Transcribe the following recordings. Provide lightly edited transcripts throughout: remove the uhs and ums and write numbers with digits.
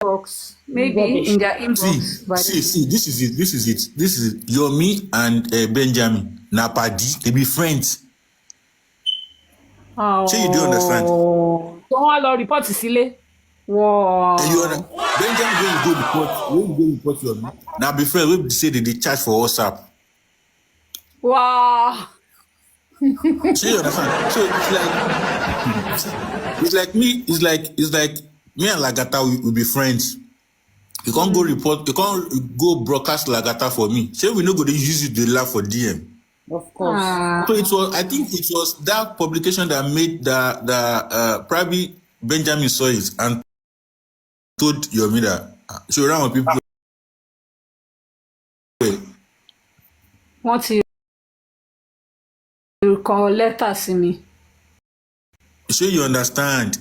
Inbox. Maybe Rubbish. in their inbox. See, this is it. Yomi and Benjamin Napadi, they be friends. Oh. So you do understand? Don't allow report to Sile. Wow. Benjamin, when you go report Yomi. Now be friends, we say they charge for WhatsApp. Wow. So you understand? So it's like me and Lagata will be friends. You can't go report, you can't go broadcast Lagata for me. Say we no go to use it to laugh for DM. Of course. So I think it was that publication that made the probably Benjamin saw it and told Yomi that so around people Want to call letters to me. so you understand.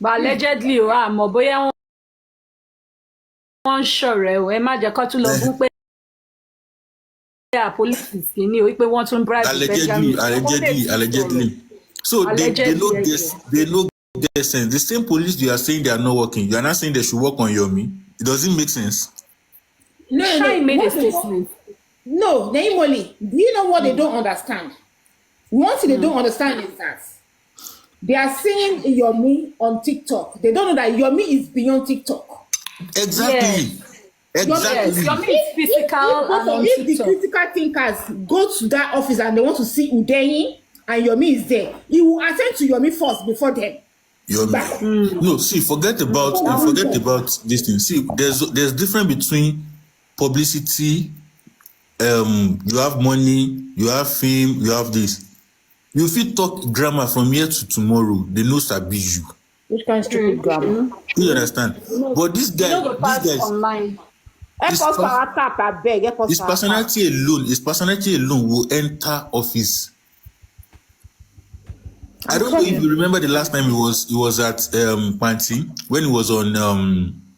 But allegedly, mo boya wọ́n ṣọ̀rẹ́ o, ẹ má jẹ́ kó tún lọ bú pé police kìíní o, wípé wọ́n tún bribe Allegedly. So they know their sense. The same police you are saying they are not working. You are not saying they should work on Yomi. It doesn't make sense. No. Shine made a statement. No, Naimoli, do you know what they don't understand? One thing they don't understand is that they are seeing Yomi on TikTok. They don't know that Yomi is beyond TikTok. Exactly. Yes. Yomi is physical and on if the TikTok. critical thinkers go to that office and they want to see Udeyin and Yomi is there, he will attend to Yomi first before them. Yomi. No, see, forget about this thing. See, there's difference between publicity. You have money, you have fame, you have this. You fit talk grammar from here to tomorrow. They know sabi you. Which kind of stupid grammar? You understand? But this guy, online. his personality alone will enter office. I don't know if you remember the last time he was at Panty when he was on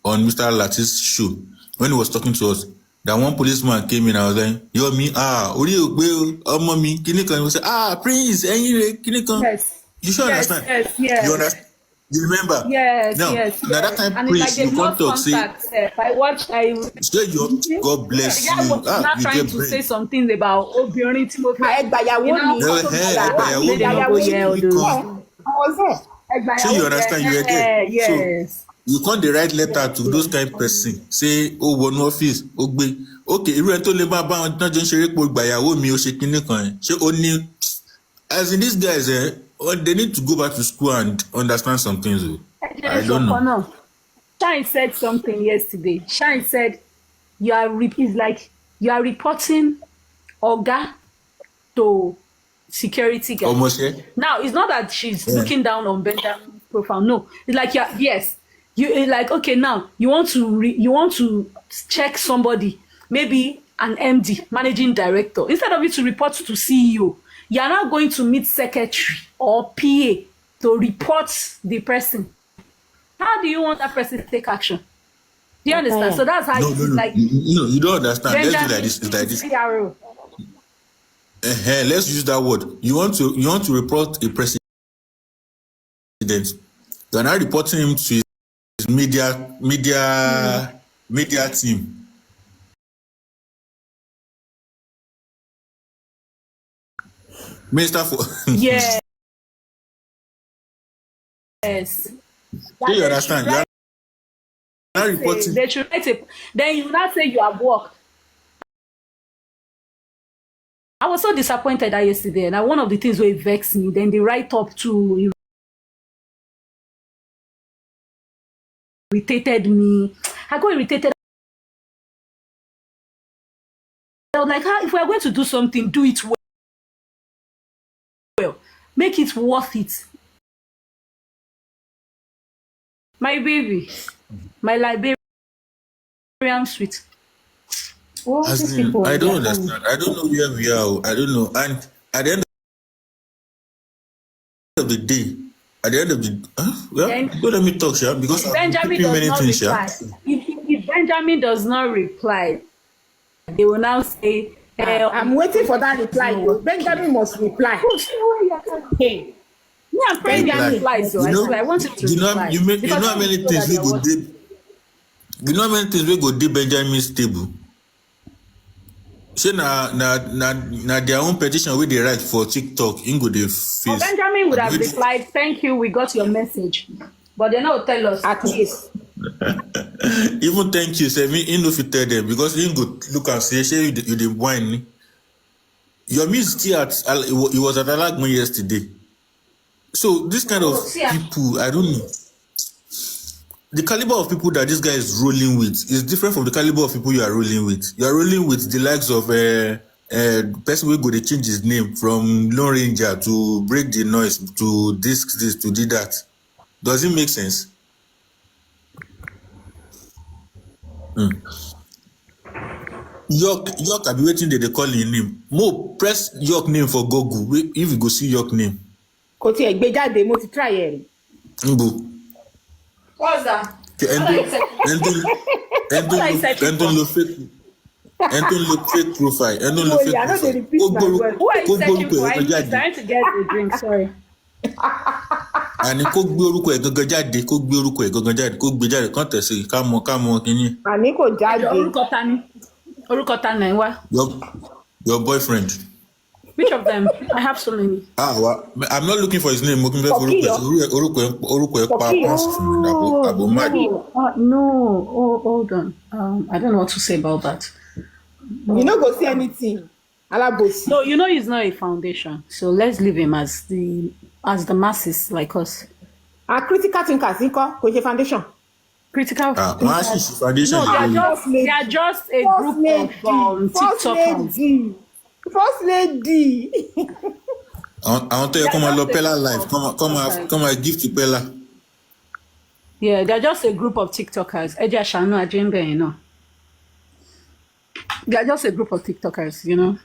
Mr. Latif's show when he was talking to us. That one policeman came in and was like, "Yo, me, mommy, he was say, Prince, Yes. You should understand. Yes. You understand? You remember? Yes. Now that time, and Prince, like you can't talk. Say, God bless you. Not you trying get to brain. say some things about Obirin Timothy. So you understand? You were there. Yes. So, you can't write letter to those kind of person. Say, one office, okay, you rent only about not just share me or shaking only as in these guys, they need to go back to school and understand some things. I don't know. Shine said something yesterday. Shine said, you are reporting Oga to security guys. Almost, yeah? Now, it's not that she's looking down on Benjamin's profile. No, it's like, you like, okay, now you want to check somebody, maybe an MD, managing director. Instead of you to report to CEO, you are now going to meet secretary or PA to report the person. How do you want that person to take action? Do you understand? So that's how like. No, you don't understand. Benjamin, let's do like this. It's like this. Let's use that word. You want to report a president. You are now reporting him to his media team. Minister for yes. Do you understand? You are now reporting. They should write it. Then you not say you have worked. I was so disappointed that yesterday, and one of the things where it vexed me. Then they write up to irritated me. I got irritated. I was like, if we are going to do something, do it well. Make it worth it. My baby, my Liberian sweet. I don't understand. I don't know where we are. I don't know. And at the end of the day, don't let me talk, Sha, because Benjamin does not reply. If Benjamin does not reply, they will now say, I'm waiting for that reply. Benjamin must reply. Hey. Me and Benjamin replies, so I want him to reply. You know how many things we go do. You know how many things we go dey Benjamin's table. Say na their own petition wey they write for TikTok. In go dey face. Well, Benjamin would have replied, "Thank you, we got your message," but they now tell us At least. Even thank you, say me. In no fit tell them because he go look and say, "Say you dey whine." Your miss still at. He was at Alagmo yesterday. So this kind of people, I don't know. The caliber of people that this guy is rolling with is different from the caliber of people you are rolling with. You are rolling with the likes of person who go to change his name from Lone Ranger to Break the Noise to this to do that. Does it make sense? York, I be waiting that they call his name. Mo, press York name for Google. If you go see York name. Kò tiẹ̀ gbé jáde, mo ti try ẹ̀ rí. Mbo. what's that? And don't look fake profile. And don't look fake I know they repeat my word. Who are you searching for? I'm trying to get a drink. Sorry. Àní kó gbé orúkọ ẹ̀ gangan jáde, kó gbé jáde kán tẹ̀sí ká mọ kínní. Àní kò jáde. Orúkọ ta ni wá? Your boyfriend. Which of them? I have so many. Well, I'm not looking for his name. Orúkọ ẹ̀ pa àbò máàdì. No. Hold on. I don't know what to say about that. You no go see anything. Alabosi. No, you know he's not a foundation. So let's leave him as the masses like us. Critical thinkers, kò ṣe foundation. Critical. Foundation. No, they are just a group of TikTokers. First lady. I want to come and love Pella live. Come and give to Pella. Yeah, they're just a group of TikTokers. Eja Shanu Ajimbe, you know. They're just a group of TikTokers, you know.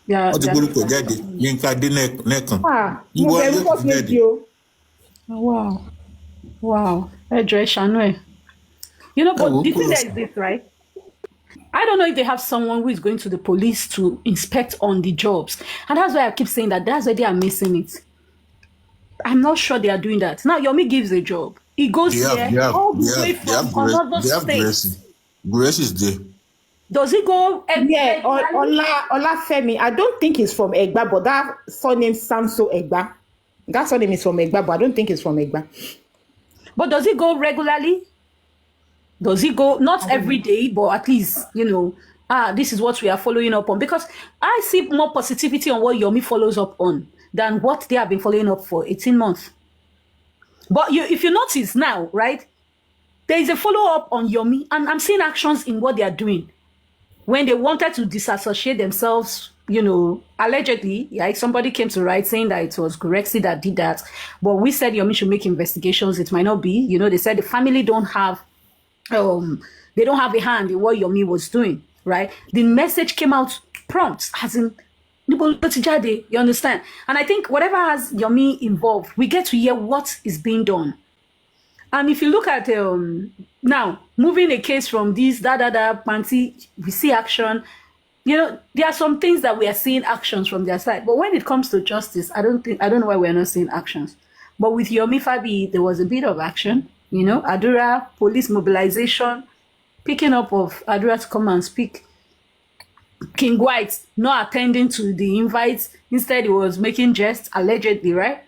Wow. Eja Shanu. You know, but the thing is this, right? I don't know if they have someone who is going to the police to inspect on the jobs. And that's why I keep saying that. That's why they are missing it. I'm not sure they are doing that. Now, Yomi gives a job. He goes there all the way from another state. Grace is there. Does he go? Yeah, Olafemi. I don't think he's from Egba, but that surname sounds so Egba. That surname is from Egba, but I don't think it's from Egba. But does he go regularly? Does he go, not every day, but at least, you know, this is what we are following up on? Because I see more positivity on what Yomi follows up on than what they have been following up for 18 months. But if you notice now, right, there is a follow-up on Yomi, and I'm seeing actions in what they are doing. When they wanted to disassociate themselves, you know, allegedly, like somebody came to write saying that it was Gurexi that did that. But we said Yomi should make investigations. It might not be. You know, they said the family don't have a hand in what Yomi was doing, right? The message came out prompt, as in, you understand? And I think whatever has Yomi involved, we get to hear what is being done. And if you look at now, moving a case from this, panty, we see action. You know, there are some things that we are seeing actions from their side. But when it comes to justice, I don't know why we're not seeing actions. But with Yomi Fabi, there was a bit of action. You know, Adura, police mobilization, picking up of Adura to come and speak. King White not attending to the invites. Instead, he was making jests, allegedly, right?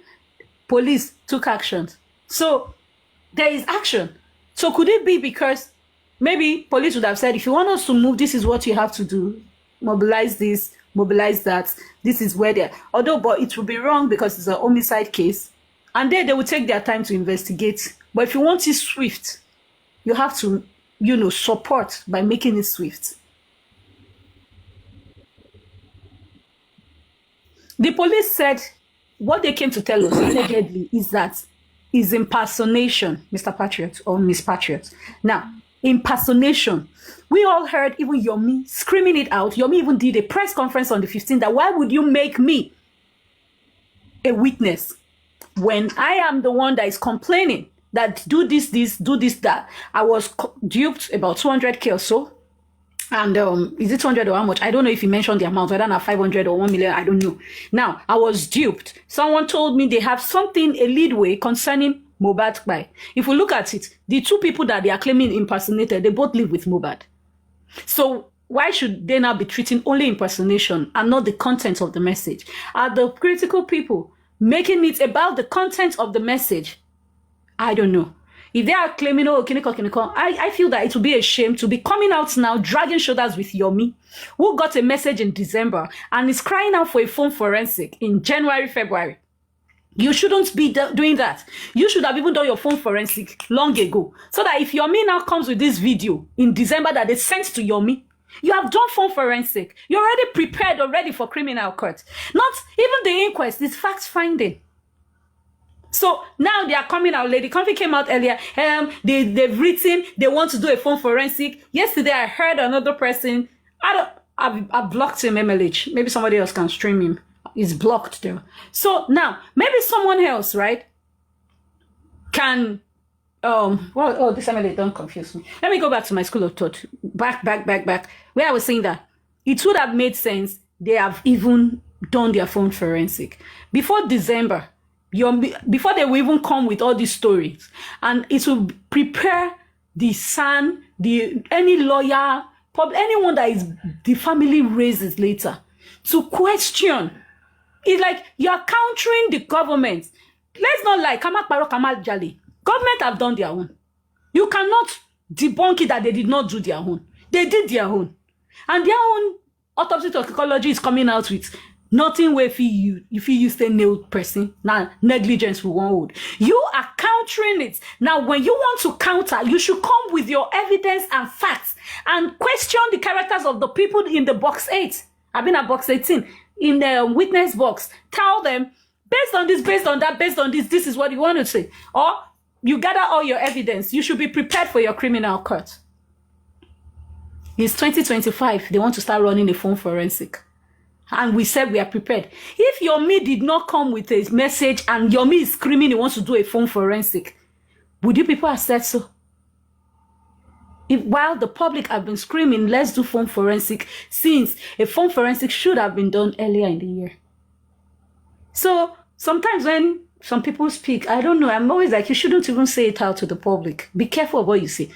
Police took actions. So, there is action. So, could it be because maybe police would have said, if you want us to move, this is what you have to do. Mobilize this, mobilize that. This is where they're... Although, but it would be wrong because it's a homicide case. And then they will take their time to investigate. But if you want it swift, you have to, you know, support by making it swift. The police said what they came to tell us allegedly is that is impersonation, Mr. Patriot or Miss Patriot. Now, impersonation. We all heard even Yomi screaming it out. Yomi even did a press conference on the 15th that why would you make me a witness when I am the one that is complaining that do this, that. I was duped about 200K or so. And is it 200 or how much? I don't know if he mentioned the amount, whether not 500 or 1 million, I don't know. Now, I was duped. Someone told me they have something, a leadway concerning Mohbad by. If we look at it, the two people that they are claiming impersonated, they both live with Mohbad. So why should they now be treating only impersonation and not the content of the message? Are the critical people making it about the content of the message? I don't know. If they are claiming, oh, kiniko, I feel that it would be a shame to be coming out now, dragging shoulders with Yomi, who got a message in December and is crying out for a phone forensic in January, February. You shouldn't be doing that. You should have even done your phone forensic long ago. So that if Yomi now comes with this video in December that they sent to Yomi, you have done phone forensic. You're already prepared already for criminal court. Not even the inquest, it's fact finding. So now they are coming out. Lady Comfy came out earlier. They've written they want to do a phone forensic. Yesterday I heard another person. I've blocked him, MLH. Maybe somebody else can stream him. He's blocked there. So now maybe someone else, right? Can this MLH don't confuse me. Let me go back to my school of thought. Back. Where I was saying that it would have made sense. They have even done their phone forensic before December. Before they will even come with all these stories, and it will prepare the son, any lawyer, anyone that is the family raises later to question. It's like you are countering the government. Let's not lie, Kamal Jali. Government have done their own. You cannot debunk it that they did not do their own. They did their own, and their own autopsy toxicology is coming out with nothing where if you use the nailed person, now negligence will one hold. You are countering it. Now, when you want to counter, you should come with your evidence and facts and question the characters of the people in the box 8. I've been at box 18 in the witness box. Tell them, based on this, based on that, based on this is what you want to say. Or you gather all your evidence. You should be prepared for your criminal court. It's 2025. They want to start running a phone forensic. And we said we are prepared. If Yomi did not come with a message and Yomi is screaming he wants to do a phone forensic, would you people have said so? While the public have been screaming, let's do phone forensic, since a phone forensic should have been done earlier in the year. So sometimes when some people speak, I don't know, I'm always like, you shouldn't even say it out to the public. Be careful of what you say.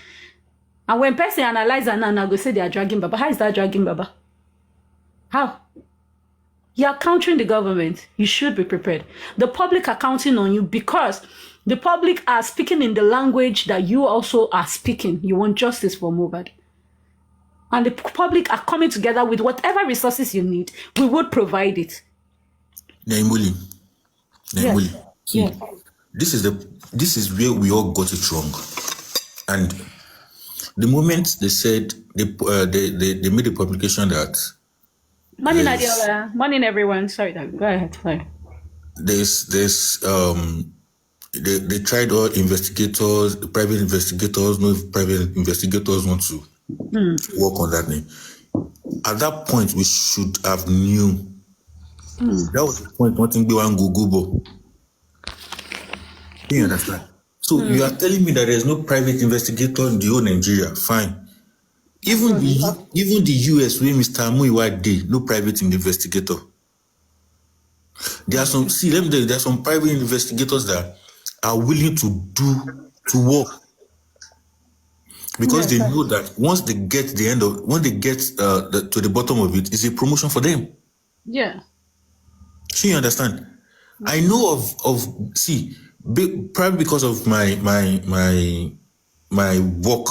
And when person analyze and now go say they are dragging Baba, how is that dragging Baba? How? You are countering the government. You should be prepared. The public are counting on you because the public are speaking in the language that you also are speaking. You want justice for Mohbad. And the public are coming together with whatever resources you need. We would provide it. Naimuli. Yes. See, Yes. this is where we all got it wrong. And the moment they said they made a publication that Morning, Adiola. Morning, everyone. Sorry, go ahead. Sorry. They tried all investigators, private investigators, no private investigators want to work on that name. At that point, we should have knew. That was the point, nothing be one Google. Do you understand? So you are telling me that there's no private investigator in the whole Nigeria. Fine. Even the US, where Mr. Muiwa did, no private investigator. There are some, there are some private investigators that are willing to work. Because they know that once they get to the bottom of it, it's a promotion for them. Yeah. So you understand? I know probably because of my work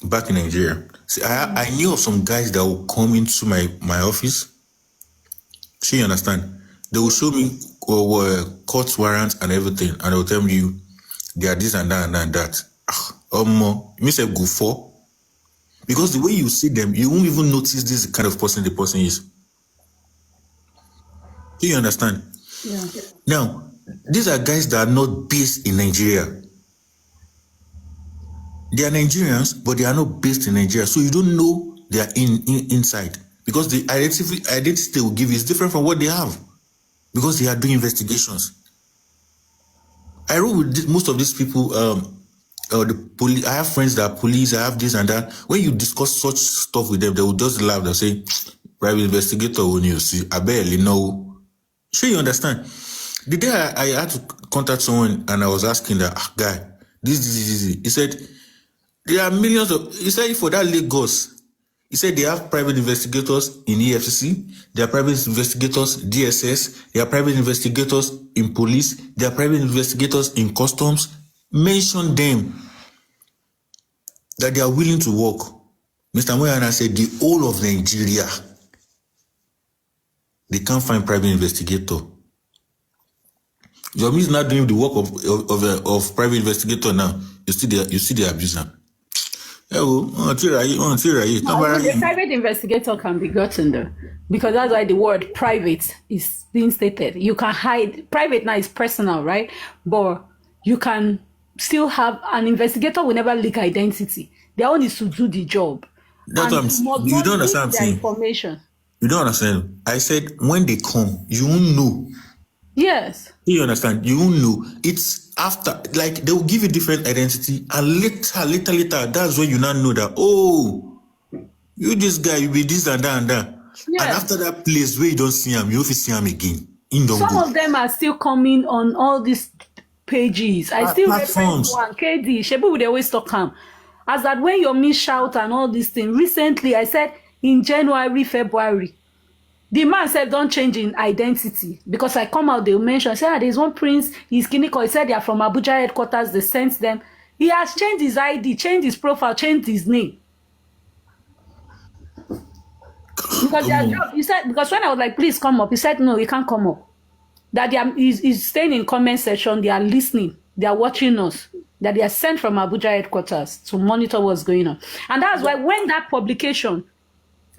back in Nigeria. See, I knew of some guys that will come into my office. So you understand? They will show me court warrants and everything, and they will tell you they are this and that and that. Me say go for, because the way you see them, you won't even notice this kind of person the person is. Do you understand? Yeah. Now, these are guys that are not based in Nigeria. They are Nigerians, but they are not based in Nigeria. So you don't know they are inside. Because the identity they will give you is different from what they have. Because they are doing investigations. I roll with most of these people, the police. I have friends that are police, I have this and that. When you discuss such stuff with them, they will just laugh. They'll say, private investigator, when you see, I barely know. Sure, you understand? The day I had to contact someone and I was asking that guy, this. He said there are millions of. He said for that Lagos. He said they have private investigators in EFCC, there are private investigators DSS, there are private investigators in police, there are private investigators in customs. Mention them that they are willing to work. Mr. Moyana said the whole of Nigeria, they can't find private investigator. Your is not doing the work of private investigator now. You see the abuser. The private investigator can be gotten though, because that's why the word private is being stated. You can hide. Private now is personal, right? But you can still have an investigator will never leak identity. Their own is to do the job. That's what I'm saying. You don't understand what I'm saying. Information. You don't understand. I said when they come, you won't know. Yes. You understand? You won't know. It's after, like they will give you different identity, and later, that's when you now know that, oh, you this guy, you be this and that and that. Yes. And after that place where you don't see him, you will see him again. Some of them are still coming on all these pages. I still platforms. One KD. Shebu would always talk him. As that when your me shout and all these things. Recently, I said in January, February, the man said don't change in identity because I come out, they'll mention, I said, there's one prince, he's clinical. He said they are from Abuja headquarters, they sent them. He has changed his ID, changed his profile, changed his name. Because their job, he said, because when I was like, please come up, he said, no, you can't come up. That he's staying in comment section, they are listening, they are watching us, that they are sent from Abuja headquarters to monitor what's going on. And that's why when that publication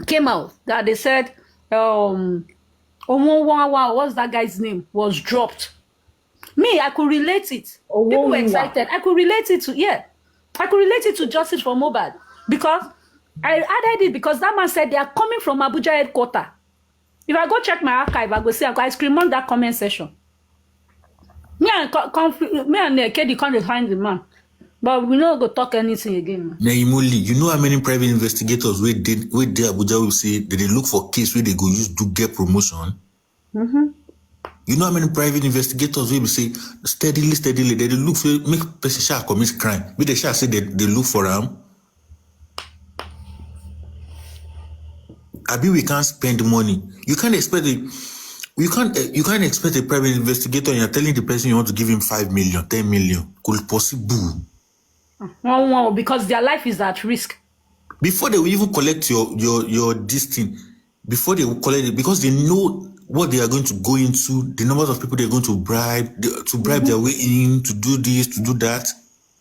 came out, that they said, what's that guy's name, was dropped. Me, I could relate it. People were excited. I could relate it to justice for Mohbad because I added it because that man said they are coming from Abuja headquarters. If I go check my archive, I go see, I scream on that comment section. Me and KD can't find the man. But we not go talk anything again. Naimoli, you know how many private investigators where they Abuja will say that they look for case where they go use to get promotion? Mm-hmm. You know how many private investigators will say steadily, they look for make person shall commit crime. But they shall say they look for them. Abi, we can't spend money. You can't expect you can't expect a private investigator and you're telling the person you want to give him 5 million, 10 million. Could possible. Wow, because their life is at risk. Before they will even collect your this thing, before they will collect it, because they know what they are going to go into, the numbers of people they're going to bribe their way in, to do this, to do that.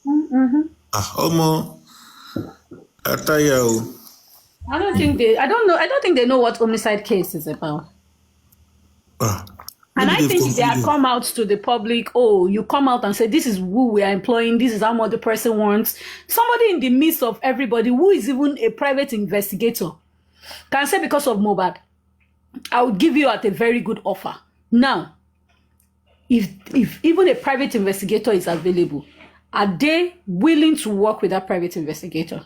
Mm-hmm. I tell you. I don't think they know what homicide case is about. And I think they have come out to the public, you come out and say, this is who we are employing, this is how much the person wants. Somebody in the midst of everybody who is even a private investigator can say, because of Mohbad, I would give you at a very good offer. Now, if even a private investigator is available, are they willing to work with that private investigator?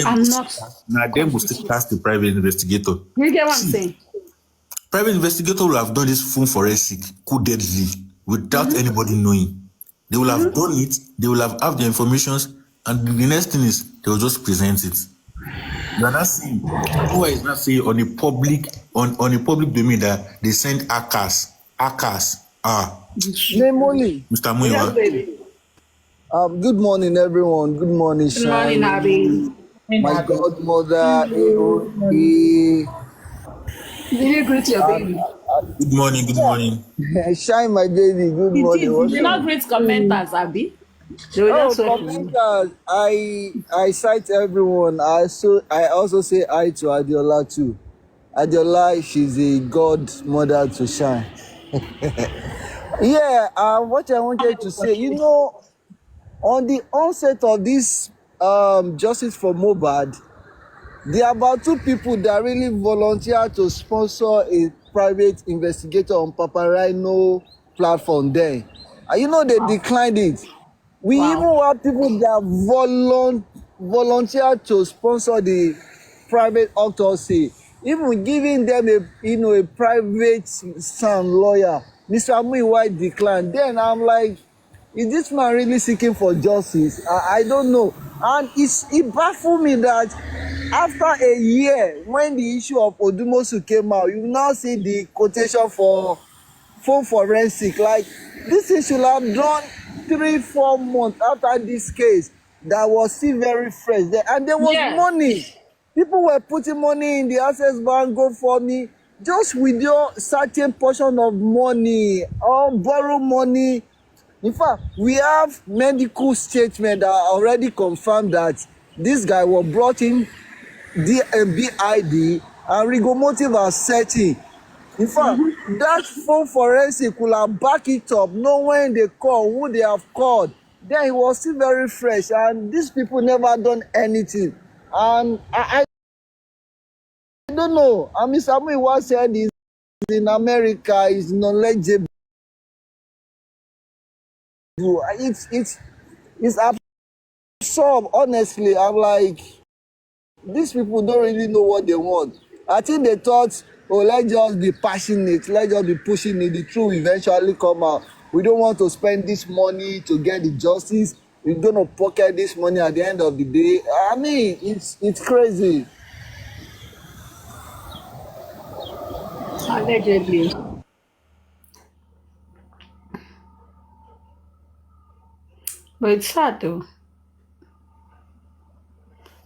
I'm not. Now, they must ask the private investigator. You get what I'm saying? Private investigator will have done this full forensic, deadly, without anybody knowing. They will have done it, they will have the information, and the next thing is they will just present it. You are not saying, who is not saying on a public domain that they send ACAS. Nemoli. Mr. Muiwa. Good morning, everyone. Good morning, Shine. Good morning, Abby. My godmother, Did you greet your baby? Good morning. Shine, my baby. Good morning. You did not greet commenters, Abby. Commenters. I cite everyone. I also say hi to Adiola too. Adiola, she's a godmother to Shine. What I wanted to say, on the onset of this justice for Mohbad, there are about 2 people that really volunteer to sponsor a private investigator on Papa Rhino platform there. And they declined it. We even have people that volunteer to sponsor the private autopsy even giving them a private sound lawyer. Mr. Muiwa declined. Then I'm like, is this man really seeking for justice? I don't know. And it baffled me that after a year, when the issue of Odumosu came out, you now see the quotation for phone forensic. Like, this thing should have done 3-4 months after this case that was still very fresh there, and there was money. People were putting money in the Access Bank, GoFundMe, just with your certain portion of money or borrow money. In fact, we have medical statement that already confirmed that this guy was brought in BID and rigomotive are setting. In fact, that phone forensic will have back it up, know when they call, who they have called. Then he was still very fresh, and these people never done anything. And I don't know. I mean, Samuel once said he's in America, is knowledgeable. It's absurd, honestly. I'm like, these people don't really know what they want. I think they thought, oh, let's just be passionate, let's just be pushing it. The truth will eventually come out. We don't want to spend this money to get the justice. We're gonna pocket this money at the end of the day. I mean, it's crazy. Allegedly. But it's sad though.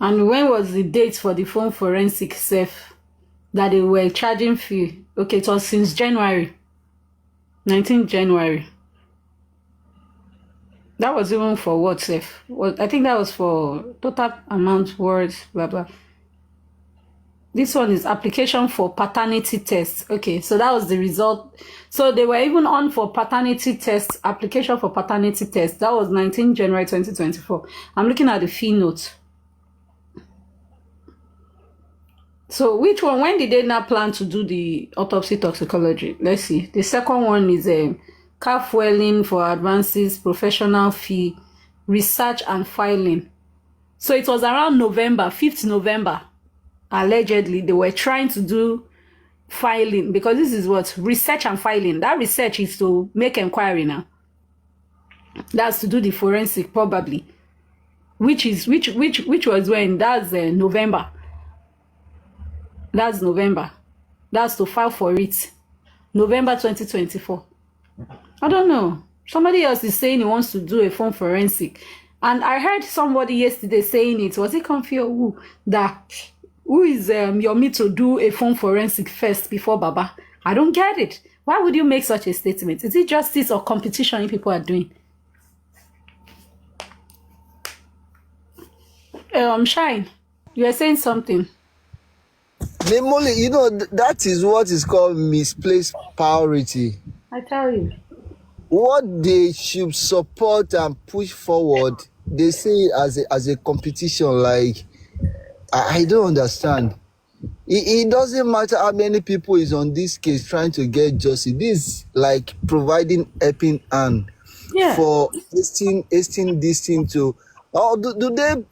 And when was the date for the phone forensic safe that they were charging fee? Okay, it was since January. 19th January. That was even for what safe? I think that was for total amount words, blah blah. This one is application for paternity test. Okay, so that was the result. So they were even on for paternity test, application for paternity test. That was 19 January 2024. I'm looking at the fee note. So which one, when did they now plan to do the autopsy toxicology? Let's see. The second one is car fueling for advances, professional fee, research and filing. So it was around November, 5th November. Allegedly, they were trying to do filing, because this is what research and filing. That research is to make inquiry now. That's to do the forensic probably, which was when that's November. That's November. That's to file for it. November 2024. I don't know. Somebody else is saying he wants to do a phone forensic, and I heard somebody yesterday saying it. Was it Comfy or who? That who is your me to do a phone forensic first before Baba? I don't get it. Why would you make such a statement? Is it justice or competition people are doing? Shine, you are saying something. Namely, that is what is called misplaced priority. I tell you. What they should support and push forward, they say as a competition. Like, I don't understand. It doesn't matter how many people is on this case trying to get justice. This is like providing helping hand for hastening this thing to. Or do they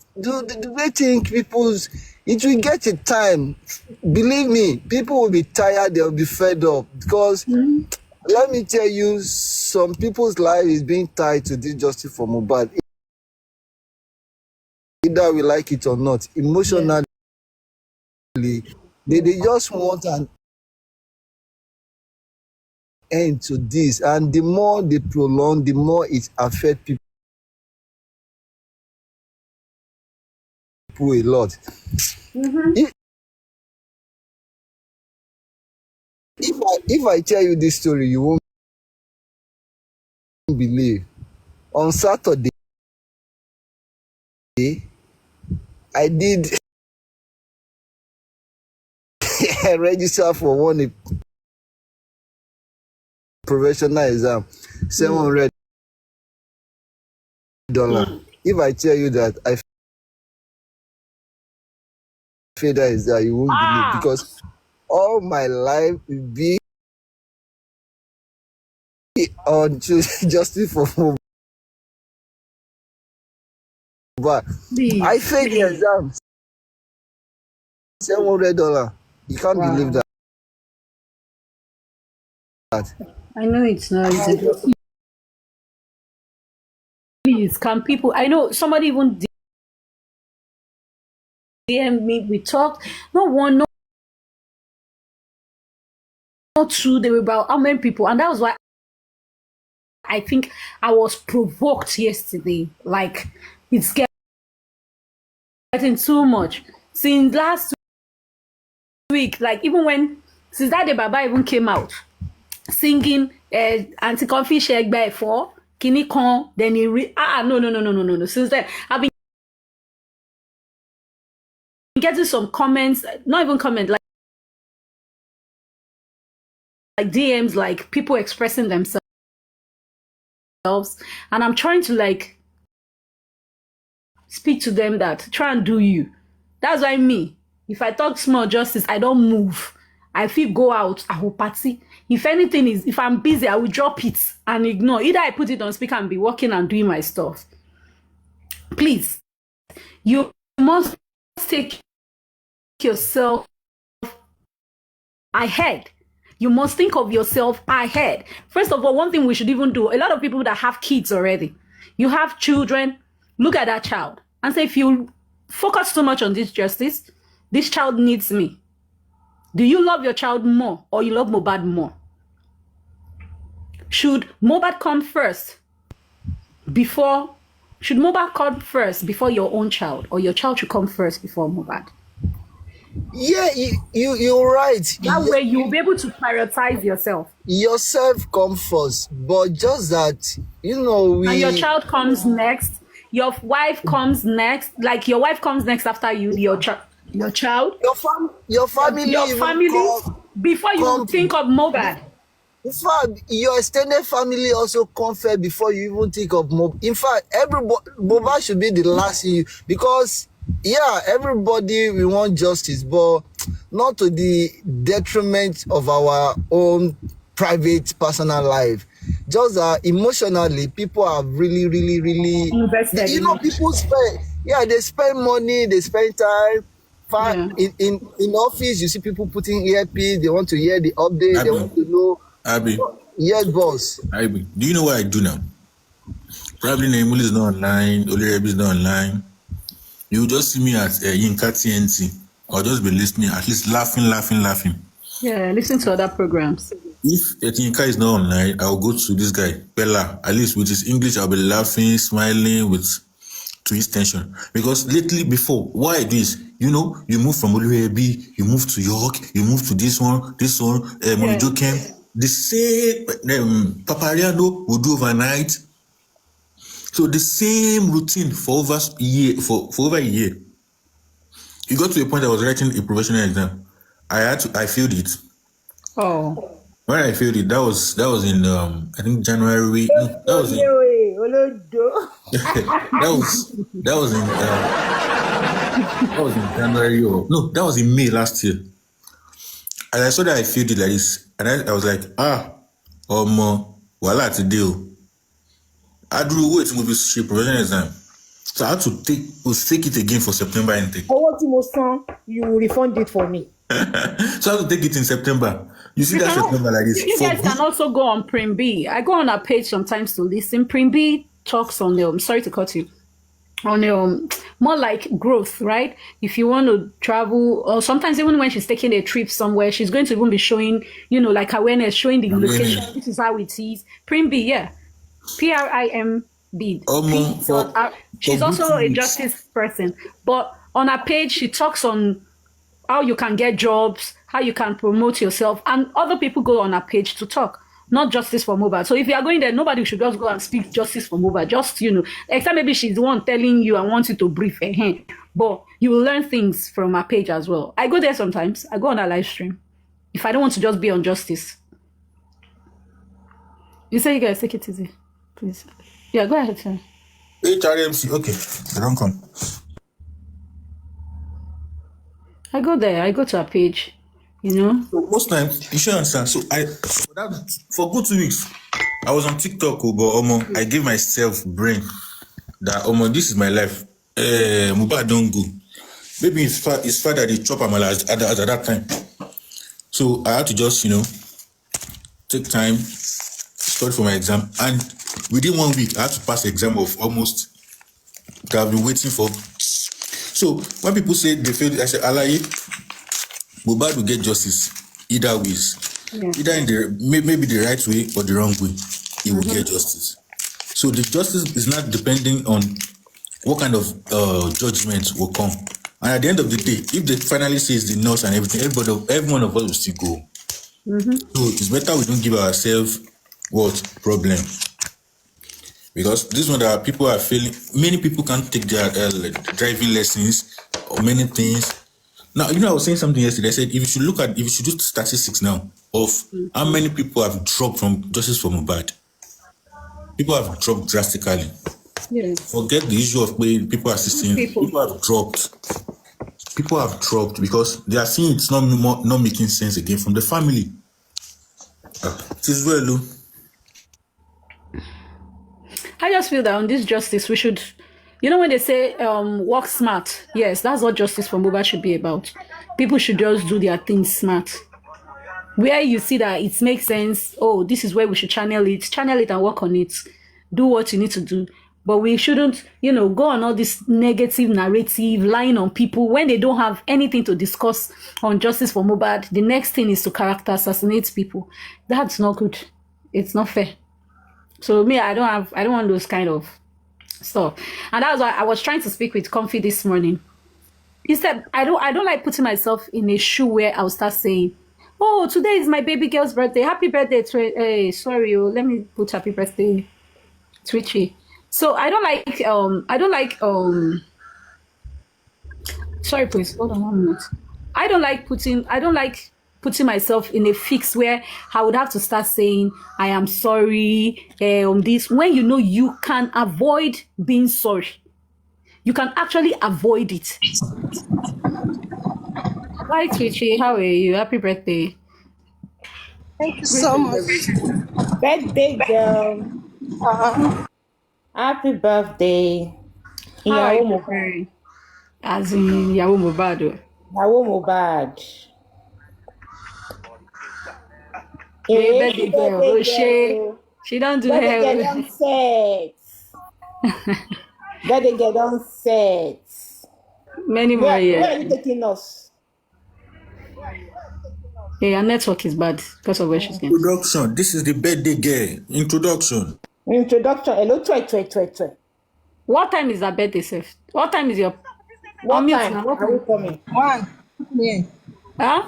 think people's it will get a time? Believe me, people will be tired. They'll be fed up because. Let me tell you, some people's life is being tied to this justice for Mohbad. Either we like it or not, emotionally, they just want an end to this. And the more they prolong, the more it affects people a lot. If I tell you this story, you won't believe. On Saturday, I did register for one professional exam, $700. If I tell you that I failed that exam, you won't believe, because all my life will be on justice for Mohbad. I failed the exam. $700. You can't believe that. I know it's not easy. Please, can people? I know somebody even DM me. We talked. Not one, not two. They were about how many people, and that was why I think I was provoked yesterday. Like it's getting too much since last week. Like even when since that day, Baba even came out singing anti-coffee shake by for Kini Kon. Then he no. Since then, I've been getting some comments, not even comments, like DMs, like people expressing themselves, and I'm trying to like speak to them that try and do you. That's why me, if I talk small justice, I don't move. I feel go out, I will party. If anything is, if I'm busy, I will drop it and ignore. Either I put it on speaker and be working and doing my stuff. Please, you must take yourself ahead. You must think of yourself ahead. First of all, one thing we should even do, a lot of people that have kids already, you have children, look at that child and say, if you focus too much on this justice, this child needs me. Do you love your child more or you love Mohbad more? Should Mohbad come first before your own child, or your child should come first before Mohbad? Yeah, you're right. That way you'll be able to prioritize yourself. Yourself comes first, but just that, and your child comes next. Your wife comes next. Like your wife comes next after you. Your child. Your family. Before you think of Mohbad. In fact, your extended family also come first before you even think of Mohbad. In fact, Mohbad should be the last in you, because everybody we want justice, but not to the detriment of our own private personal life. Just emotionally, people are really invested. People they spend money, they spend time. In office, you see people putting earpiece. They want to hear the update. They want to know. Abby. Yes, boss. Abby, do you know what I do now? Probably Naimuli is not online. Olirebi is not online. You just see me at Yinka TNT, or just be listening, at least laughing. Yeah, listen to other programs. If Yinka is not online, I'll go to this guy, Bella. At least with his English, I'll be laughing, smiling to his tension. Because lately, before, why I do is, you move from Olirebi, you move to York, you move to this one, Monijokem. The same Papariano will do overnight. So the same routine for over a year. You got to a point I was writing a professional exam. I failed it. Oh. When I failed it, that was in I think January. No, that was in that was in January, or no, that was in May last year. And I saw that I failed it like this, and I was like, voila today. I drew wait to move this professional exam. So I had to take it again for September intake. For what you refund it for me. So I have to take it in September. You see that September like this. You guys can also go on Prim B. I go on our page sometimes to listen. Prim B talks on sorry to cut you. On more like growth, right? If you want to travel, or sometimes even when she's taking a trip somewhere, she's going to even be showing, like awareness, showing the location. This is how it is. Prim B, yeah. PRIMB. She's also a justice person, but on her page she talks on how you can get jobs, how you can promote yourself, and other people go on her page to talk, not justice for Mohbad. So if you are going there, nobody should just go and speak justice for Mohbad. Just except maybe she's the one telling you and wants you to brief but you will learn things from her page as well. I go there sometimes. I go on her live stream if I don't want to just be on justice. You say you guys take it easy. Please. Yeah, go ahead, sir. HRMC, okay. They don't come. I go there. I go to a page, So most times, you should understand. So for good 2 weeks, I was on TikTok, but I gave myself brain that this is my life. Mohbad don't go. Maybe it's far that they chop amala at that time. So I had to just, take time, study for my exam. And within 1 week, I had to pass the exam of almost that I've been waiting for. So when people say they failed, I say, Alaye, Mohbad will get justice either ways. Yeah. Either in maybe the right way or the wrong way, he will get justice. So the justice is not depending on what kind of judgment will come. And at the end of the day, if they finally say it's the nurse and everything, every one of us will still go. So it's better we don't give ourselves problem. Because this one that people are failing, many people can't take their driving lessons or many things. Now, I was saying something yesterday. I said if you should do statistics now of how many people have dropped from justice for Mohbad, people have dropped drastically. Yeah. Forget the issue of people assisting. People have dropped. People have dropped because they are seeing it's not making sense again from the family. It is well, Lou. I just feel that on this justice, we should, when they say work smart, yes, that's what justice for Mohbad should be about. People should just do their things smart. Where you see that it makes sense, this is where we should channel it and work on it. Do what you need to do. But we shouldn't, go on all this negative narrative, lying on people when they don't have anything to discuss on justice for Mohbad. The next thing is to character assassinate people. That's not good. It's not fair. So me, I don't want those kind of stuff. And that was why I was trying to speak with Comfy this morning. He said, I don't like putting myself in a shoe where I'll start saying, oh, today is my baby girl's birthday. Happy birthday. Let me put happy birthday, Twitchy. So I don't like, sorry, please, hold on 1 minute. I don't like putting myself in a fix where I would have to start saying, I am sorry, this, when you can avoid being sorry. You can actually avoid it. Hi, Twitchy, how are you? Happy birthday. Thank you so much. Birthday girl. Happy birthday. How are you preparing? As in Yahoo Mohbad. Yahoo Mohbad. Birthday girl. She don't do hair. Birthday girl on set. Birthday girl on set. Many more years. Where are you taking us? Yeah, her network is bad because of where she's going. Introduction. This is the birthday girl. Introduction. Hello, try. What time is her birthday, Seth? What time is your... What time are we coming? 1 p.m. Huh?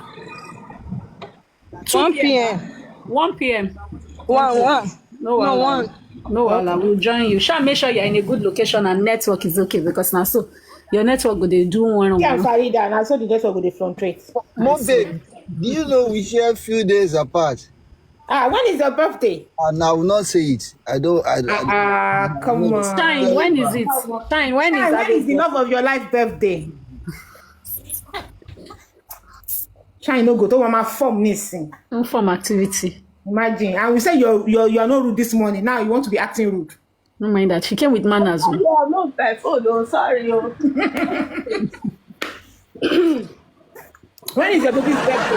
1 p.m. 1 p.m. 1. No, 1. No, we'll join you. Shall make sure you're in a good location and network is okay because now so your network go they do one. Yeah, Farida, and also the network go they fluctuate. Mohbad, do you know we share a few days apart? When is your birthday? And I will not say it. I don't. Come on. Time, when is it? Time, when is the love of your life birthday? Try no go to my form missing. Form activity. Imagine. And we say you're not rude this morning. Now you want to be acting rude. No mind that. She came with manners. Yeah, no time. Oh, no, sorry. When is your baby's birthday?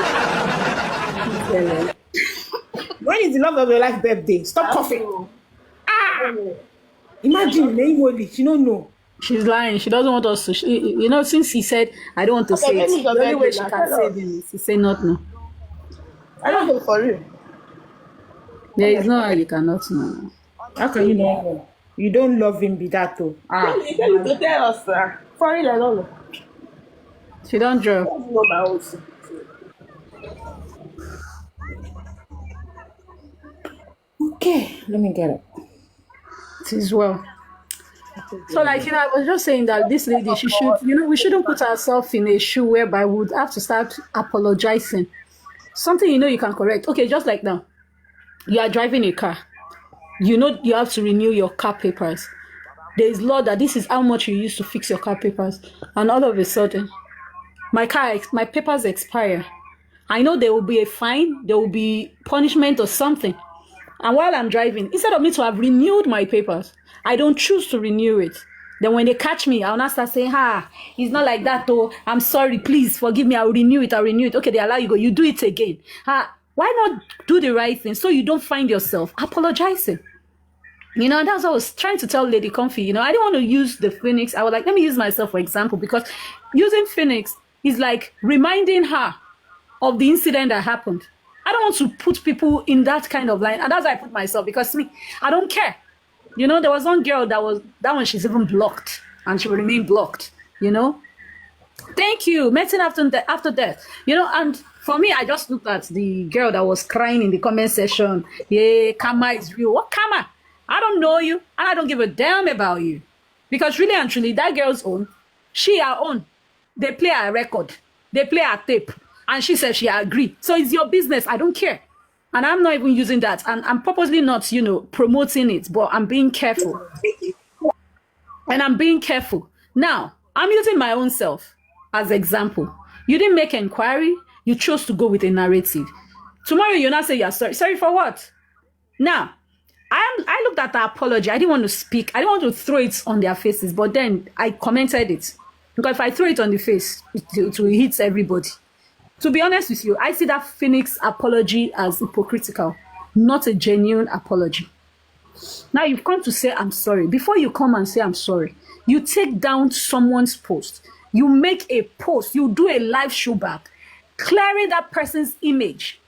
When is the love of your life birthday? Stop coughing. Imagine, she don't know. She's lying. She doesn't want us to. Since he said, I don't want to say it. The only way she can say it is to say not no. I don't know for you. There is no how you cannot know. How can you not know? You don't love him, be that too. You tell you to tell us, sir. For real, I don't know. She don't draw. I don't know my own. Okay, let me get it. It is well. So, I was just saying that this lady, she should, we shouldn't put ourselves in a shoe whereby we would have to start apologizing. Something you can correct. Okay, just like now, you are driving a car. You have to renew your car papers. There is law that this is how much you use to fix your car papers. And all of a sudden, my papers expire. I know there will be a fine, there will be punishment or something. And while I'm driving, instead of me to have renewed my papers, I don't choose to renew it. Then when they catch me, I'll not start saying, it's not like that, though. I'm sorry, please forgive me. I'll renew it. Okay, they allow you go. You do it again. Why not do the right thing so you don't find yourself apologizing? You know, that's what I was trying to tell Lady Comfy. You know, I didn't want to use the Phoenix. I was like, let me use myself for example, because using Phoenix is like reminding her of the incident that happened. I don't want to put people in that kind of line. And that's why I put myself, because me, I don't care. You know, there was one girl that one she's even blocked, and she will remain blocked, you know. Thank you. Medicine after death. You know, and for me, I just looked at the girl that was crying in the comment section. Yeah, karma is real. What karma? I don't know you, and I don't give a damn about you. Because really and truly, that girl's own, she her own. They play her record. They play her tape. And she said she agreed. So it's your business. I don't care. And I'm not even using that. And I'm purposely not, you know, promoting it. But I'm being careful. And I'm being careful. Now, I'm using my own self as example. You didn't make inquiry. You chose to go with a narrative. Tomorrow, you'll not say you're sorry. Sorry for what? Now, I looked at the apology. I didn't want to speak. I didn't want to throw it on their faces. But then I commented it. Because if I throw it on the face, it will hit everybody. To be honest with you, I see that Phoenix apology as hypocritical, not a genuine apology. Now you've come to say, I'm sorry. Before you come and say, I'm sorry, you take down someone's post. You make a post. You do a live show back, clearing that person's image.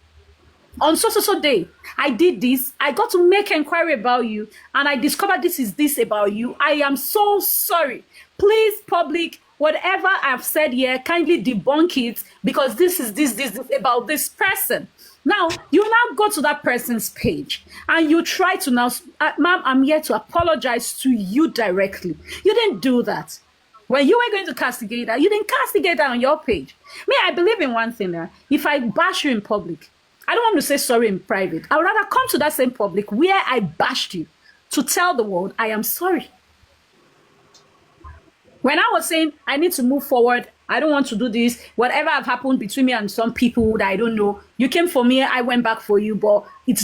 On so day, I did this. I got to make inquiry about you, and I discovered this is this about you. I am so sorry. Please, public, whatever I've said here, kindly debunk it, because this is this about this person. Now, you now go to that person's page and you try to now, ma'am, I'm here to apologize to you directly. You didn't do that. When you were going to castigate that, you didn't castigate that on your page. Me, I believe in one thing. If I bash you in public, I don't want to say sorry in private. I would rather come to that same public where I bashed you to tell the world I am sorry. When I was saying I need to move forward, I don't want to do this, whatever have happened between me and some people that I don't know, you came for me, I went back for you, but that's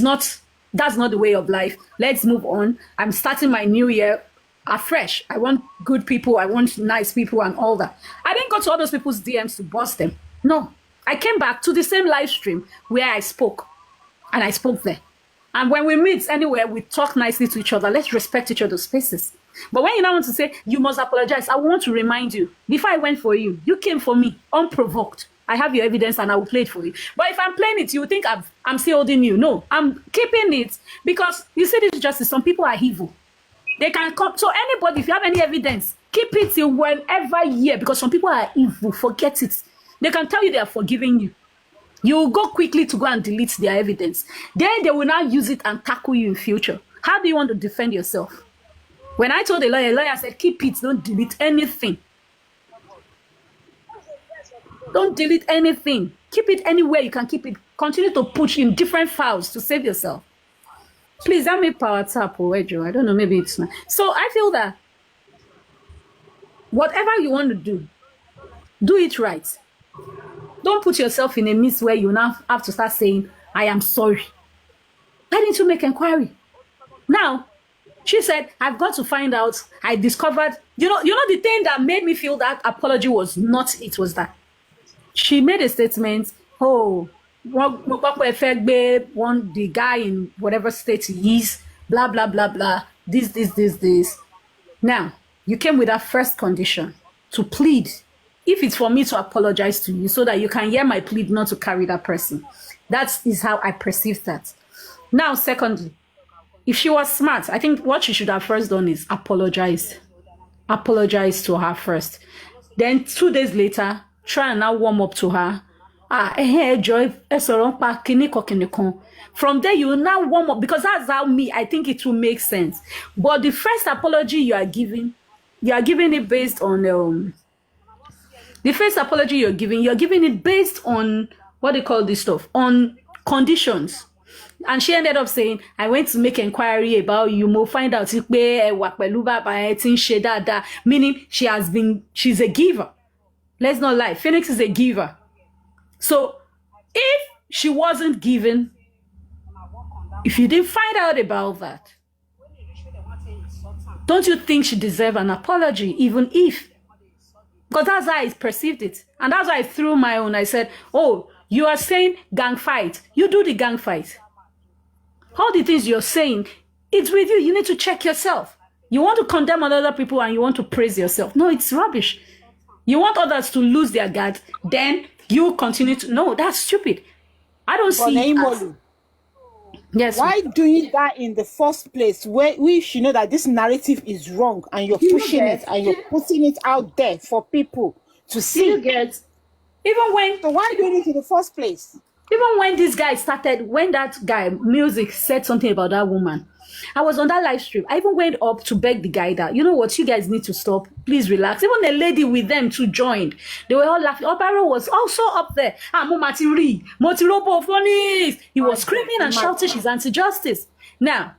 not the way of life. Let's move on. I'm starting my new year afresh. I want good people, I want nice people and all that. I didn't go to all those people's DMs to bust them. No. I came back to the same live stream where I spoke, and I spoke there. And when we meet anywhere, we talk nicely to each other. Let's respect each other's spaces. But when you now want to say, you must apologize, I want to remind you, before I went for you, you came for me unprovoked. I have your evidence and I will play it for you. But if I'm playing it, you think I'm still holding you. No, I'm keeping it because you see this justice. Some people are evil. They can come. So anybody, if you have any evidence, keep it till whenever year, because some people are evil. Forget it. They can tell you they are forgiving you. You will go quickly to go and delete their evidence. Then they will now use it and tackle you in future. How do you want to defend yourself? When I told the lawyer said, keep it, don't delete anything. Don't delete anything. Keep it anywhere you can keep it. Continue to push in different files to save yourself. Please, that may power tap or Joe. I don't know, maybe it's not. So I feel that whatever you want to do it right. Don't put yourself in a mess where you now have to start saying, I am sorry. I need to make inquiry. Now, she said, I've got to find out. I discovered, you know the thing that made me feel that apology was not, it was that. She made a statement, the guy in whatever state he is, blah, blah, blah, blah, this. Now, you came with that first condition to plead. If it's for me to apologize to you so that you can hear my plea not to carry that person. That is how I perceive that. Now, secondly, if she was smart, I think what she should have first done is apologize. Apologize to her first. Then 2 days later, try and now warm up to her. Joy, from there, you will now warm up, because that's how I think it will make sense. But the first apology you are giving it based on the first apology you're giving it based on what they call this stuff, on conditions. And she ended up saying, I went to make inquiry about you, mo find out meaning she's a giver. Let's not lie, Phoenix is a giver. So if she wasn't given, if you didn't find out about that, Don't you think she deserves an apology, even if? Because that's how I perceived it. And that's why I threw my own. I said, oh, you are saying gang fight. You do the gang fight. All the things you're saying, it's with you. You need to check yourself. You want to condemn other people and you want to praise yourself. No, it's rubbish. You want others to lose their guard, then you continue to... No, that's stupid. I don't see it as... Yes. Why doing that in the first place where we should know that this narrative is wrong and you're pushing it and you're putting it out there for people to see? You get... Even when... So why doing it in the first place? Even when this guy started, when that guy, Music, said something about that woman, I was on that live stream. I even went up to beg the guy that, you know what, you guys need to stop. Please relax. Even the lady with them too joined. They were all laughing. Oparo was also up there. He was screaming and shouting she's anti-justice. Now,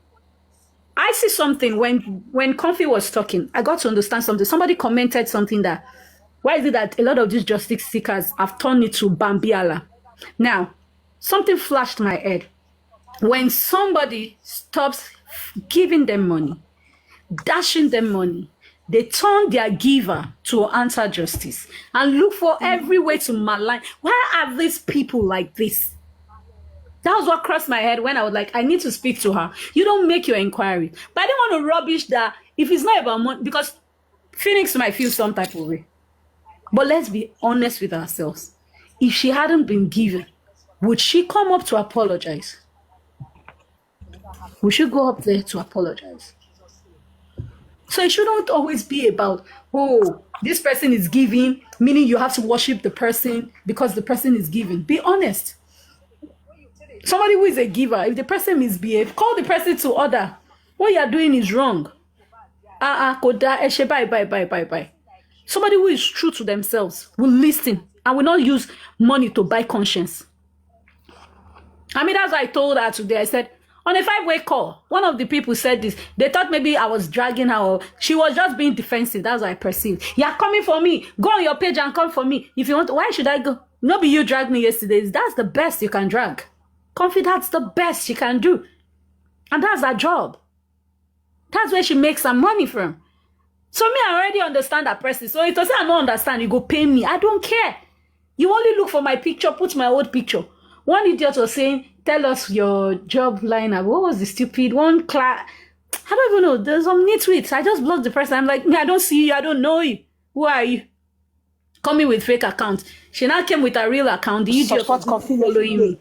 I see something when Comfy was talking. I got to understand something. Somebody commented something that, why is it that a lot of these justice seekers have turned into Bambiala? Now, something flashed my head. When somebody stops giving them money, dashing them money, they turn their giver to answer justice and look for every way to malign. Why are these people like this? That was what crossed my head when I was like, I need to speak to her. You don't make your inquiry. But I didn't want to rubbish that if it's not about money, because Phoenix might feel some type of way. But let's be honest with ourselves. If she hadn't been given, would she come up to apologize? We should go up there to apologize. So it shouldn't always be about, oh, this person is giving, meaning you have to worship the person because the person is giving. Be honest. Somebody who is a giver, if the person misbehaves, call the person to order. What you are doing is wrong. Bye. Somebody who is true to themselves will listen and will not use money to buy conscience. I mean, that's why I told her today. I said, on a 5-way call, one of the people said this. They thought maybe I was dragging her or she was just being defensive. That's what I perceived. You're coming for me. Go on your page and come for me. If you want to, why should I go? Nobody you dragged me yesterday. That's the best you can drag. Comfy, that's the best she can do. And that's her job. That's where she makes some money from. So me, I already understand that person. So it doesn't I don't understand. You go pay me. I don't care. You only look for my picture, put my old picture. One idiot was saying, tell us your job lineup. What was the stupid one? I don't even know. There's some neat tweets. I just blocked the person. I'm like, I don't see you. I don't know you. Who are you? Coming with fake account. She now came with a real account. The idiot was following me.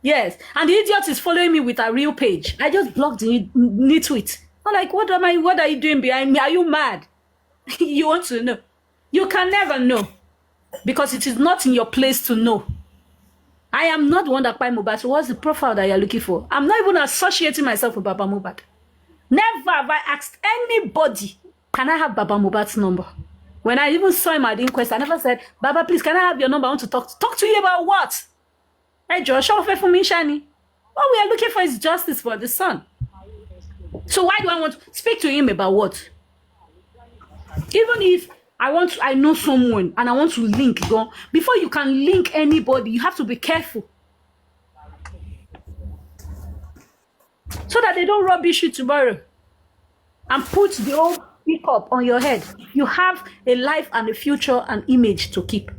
Yes. And the idiot is following me with a real page. I just blocked the neat tweet. I'm like, what are you doing behind me? Are you mad? You want to know? You can never know. Because it is not in your place to know. I am not the one that buy Mohbad. So what's the profile that you're looking for? I'm not even associating myself with Baba Mohbad. Never have I asked anybody, can I have Baba Mohbad's number? When I even saw him at the inquest, I never said, Baba, please, can I have your number? I want to talk to you about what? Hey, Josh, show off for me, Shani. What we are looking for is justice for the son. So why do I want to speak to him about what? Even if I know someone and I want to link, go before you can link anybody, you have to be careful. So that they don't rubbish you tomorrow and put the old pickup on your head. You have a life and a future and image to keep.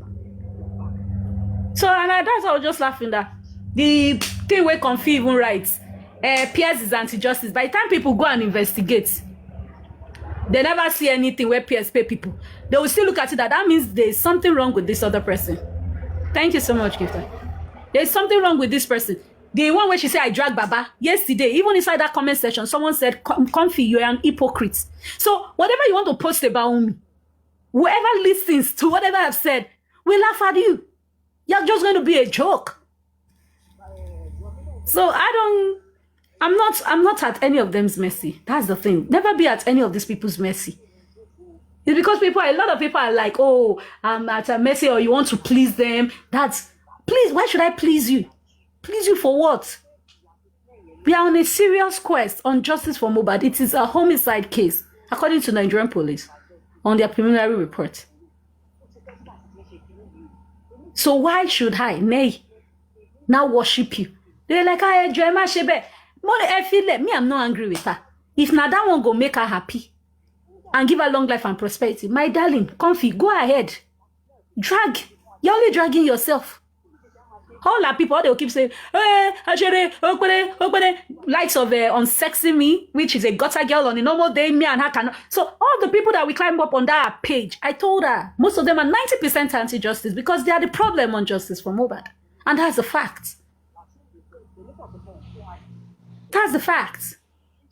So and that's why I was just laughing that the thing where Comfy even writes, Pierce is anti-justice. By the time people go and investigate, they never see anything where Pierce pay people. They will still look at it that means there's something wrong with this other person. Thank you so much, Gifter. There's something wrong with this person. The one where she said I dragged Baba yesterday, even inside that comment section, someone said, Comfy, you're an hypocrite. So whatever you want to post about me, whoever listens to whatever I've said will laugh at you. You're just going to be a joke. So I'm not at any of them's mercy. That's the thing. Never be at any of these people's mercy. It's because a lot of people are like, oh, I'm at a mercy or you want to please them. Please, why should I please you? Please you for what? We are on a serious quest on justice for Mohbad. It is a homicide case, according to Nigerian police, on their preliminary report. So why should I, now worship you? They're like, I enjoy my shebe. Me, I'm not angry with her. If now that one go make her happy, and give her long life and prosperity. My darling, Comfy, go ahead. Drag. You're only dragging yourself. All our people, they will keep saying, likes of Unsexy Me, which is a gutter girl on a normal day, me and her cannot. So all the people that we climb up on that page, I told her, most of them are 90% anti-justice because they are the problem on Justice for Mohbad. And that's the fact. That's the fact.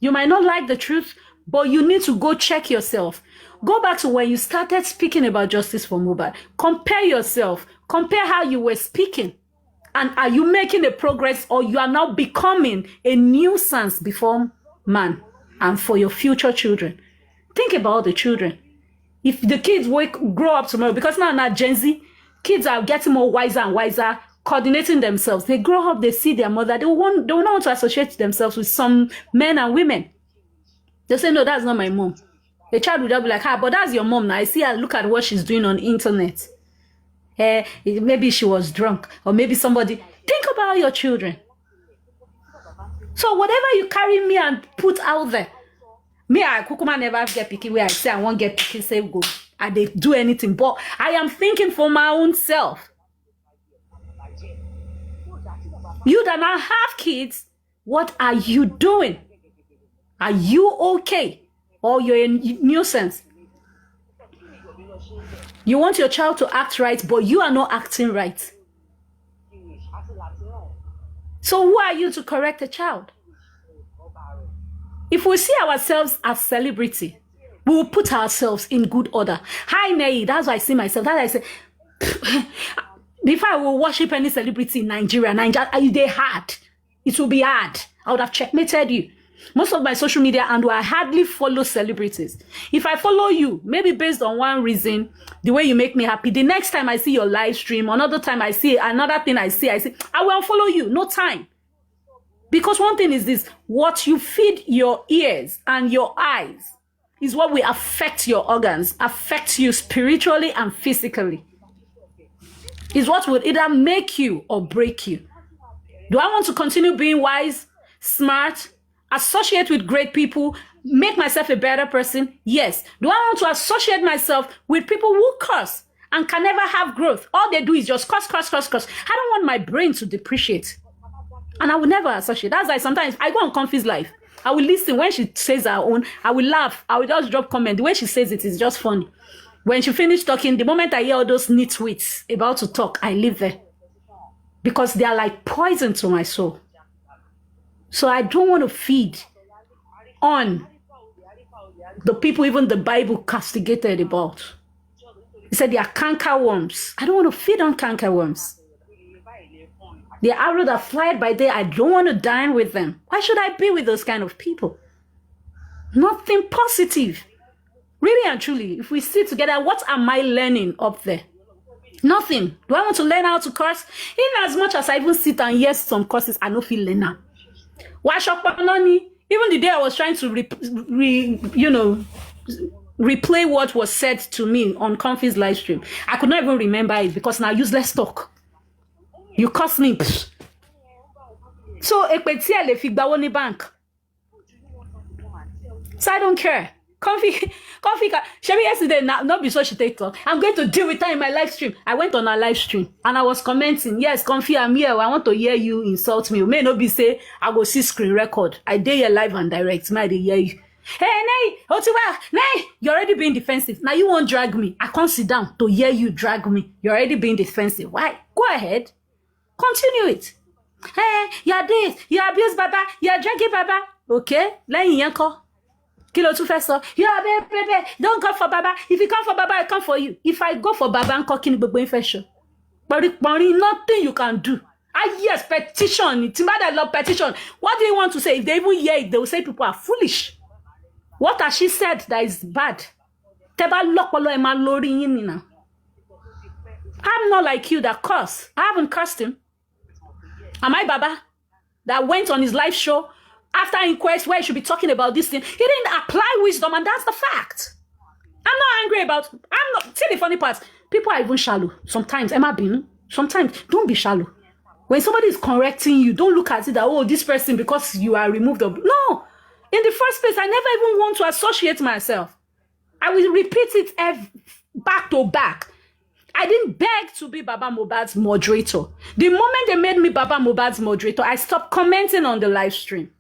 You might not like the truth, but you need to go check yourself. Go back to when you started speaking about Justice for Mohbad. Compare yourself. Compare how you were speaking. And are you making a progress, or you are now becoming a nuisance before man and for your future children? Think about the children. If the kids grow up tomorrow, because now Gen Z, kids are getting more wiser and wiser, coordinating themselves. They grow up, they see their mother. They will not want to associate themselves with some men and women. They say, no, that's not my mom. The child would be like, but that's your mom now. I see her, look at what she's doing on the internet. Maybe she was drunk, or maybe somebody. Think about your children. So whatever you carry me and put out there, me, I kukuma never get picky where I say I won't get picky, say go. I they do anything, but I am thinking for my own self. You that now have kids, what are you doing? Are you okay? Or you're a nuisance? You want your child to act right, but you are not acting right. So who are you to correct a child? If we see ourselves as celebrity, we will put ourselves in good order. Hi, Nei, that's why I see myself. That's why I say, if I will worship any celebrity in Nigeria, they hard. It will be hard. I would have checkmated you. Most of my social media, and I hardly follow celebrities. If I follow you, maybe based on one reason, the way you make me happy, the next time I see your live stream, another time I see another thing I will follow you. No time. Because one thing is this, what you feed your ears and your eyes is what will affect your organs, affect you spiritually and physically. Is what will either make you or break you. Do I want to continue being wise, smart, associate with great people, make myself a better person? Yes. Do I want to associate myself with people who curse and can never have growth? All they do is just curse. I don't want my brain to depreciate. And I will never associate. That's why sometimes I go on Comfy's live. I will listen. When she says her own, I will laugh. I will just drop comment. The way she says it is just funny. When she finished talking, the moment I hear all those nitwits about to talk, I leave there. Because they are like poison to my soul. So I don't want to feed on the people even the Bible castigated about. He said they are cankerworms. I don't want to feed on cankerworms. The arrow that flies by day, I don't want to dine with them. Why should I be with those kind of people? Nothing positive. Really and truly, if we sit together, what am I learning up there? Nothing. Do I want to learn how to curse? In as much as I even sit and hear some courses, I don't feel learner. Even the day I was trying to replay what was said to me on Comfy's live stream, I could not even remember it because now useless talk. You cost me. So bank. So I don't care. Comfy, yesterday, not before she take talk. I'm going to deal with her in my live stream. I went on her live stream and I was commenting, yes, Comfy, I'm here. I want to hear you insult me. You may not be say, I will see screen record. I dare you live and direct. May they hear you. Hey, Nay, Nay, you're already being defensive. Now you won't drag me. I can't sit down to hear you drag me. You're already being defensive. Why? Go ahead. Continue it. Hey, you're this, you abuse Baba, you're dragging Baba. Okay? Laying yanko. Kilo tu feso. Yeah, baby, don't come for Baba. If you come for Baba, I come for you. If I go for Baba, I'm cooking the infection. But nothing you can do. Yes, petition. Timada love petition. What do you want to say? If they even hear it, they will say people are foolish. What has she said that is bad? I'm not like you that curse. I haven't cursed him. Am I Baba that went on his live show after inquest where he should be talking about this thing? He didn't apply wisdom, and that's the fact. I'm not angry about. I'm not. See the funny part. People are even shallow sometimes. Emma Bin. Sometimes don't be shallow. When somebody is correcting you, don't look at it that this person because you are removed of. No. In the first place, I never even want to associate myself. I will repeat it back to back. I didn't beg to be Baba Mohbad's moderator. The moment they made me Baba Mohbad's moderator, I stopped commenting on the live stream.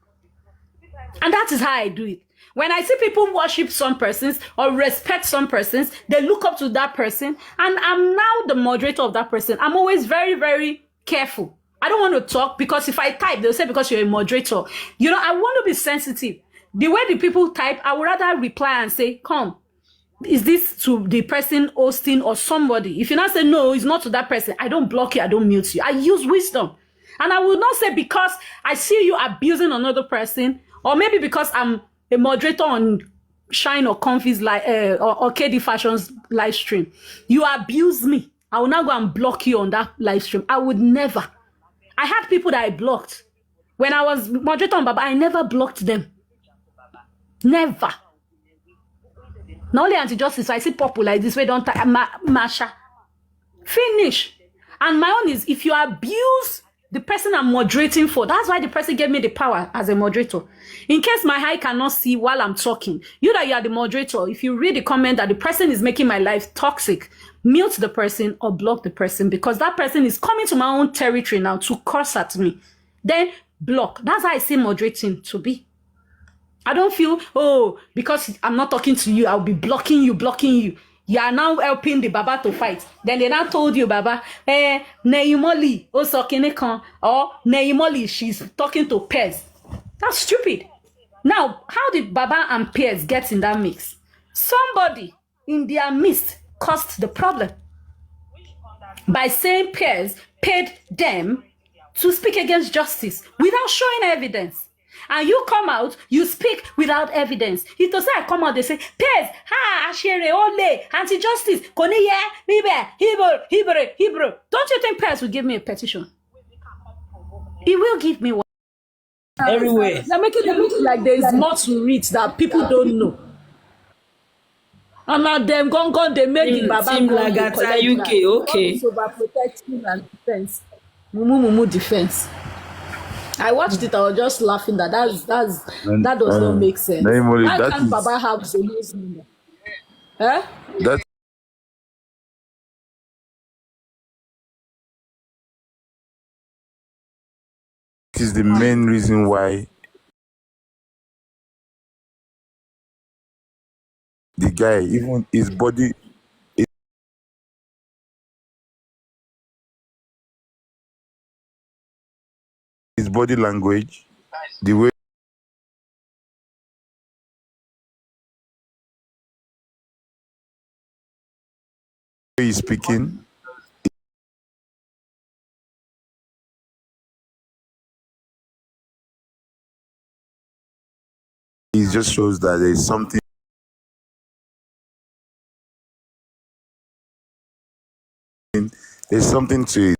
And that is how I do it. When I see people worship some persons or respect some persons, they look up to that person, and I'm now the moderator of that person. I'm always very, very careful. I don't want to talk, because if I type, they'll say because you're a moderator. You know, I want to be sensitive. The way the people type, I would rather reply and say, come, is this to the person hosting or somebody? If you now say, no, it's not to that person, I don't block you, I don't mute you. I use wisdom. And I will not say because I see you abusing another person, or maybe because I'm a moderator on Shine or Comfy's or KD Fashion's live stream, you abuse me, I will now go and block you on that live stream. I would never. I had people that I blocked. When I was moderator on Baba, I never blocked them. Never. Not only anti-justice, I see people like this way, don't Masha. Finish. And my own is, if you abuse the person I'm moderating for, that's why the person gave me the power as a moderator. In case my eye cannot see while I'm talking, you that you are the moderator, if you read the comment that the person is making my life toxic, mute the person or block the person, because that person is coming to my own territory now to curse at me. Then block. That's how I see moderating to be. I don't feel, oh, because I'm not talking to you, I'll be blocking you. You are now helping the Baba to fight. Then they now told you, Baba, Neimoli, Osokinekan, or Neimoli, she's talking to peers. That's stupid. Now, how did Baba and peers get in that mix? Somebody in their midst caused the problem by saying peers paid them to speak against justice without showing evidence. And you come out, you speak without evidence. If to say I come out, they say, peers, Ashere, Ole, anti-justice, Koniye, Hebrew. Don't you think peers will give me a petition? He will give me one. Everywhere. They're making it look like there is more to it that people don't know. And now them gone, they make it Baba Team Lagata UK, okay. Overprotecting and defense. Mumu defense. I watched it, I was just laughing that does not make sense. Why can't Baba have the news number? That is the main reason why the guy, even his body language, the way he's speaking, it just shows that there's something to it.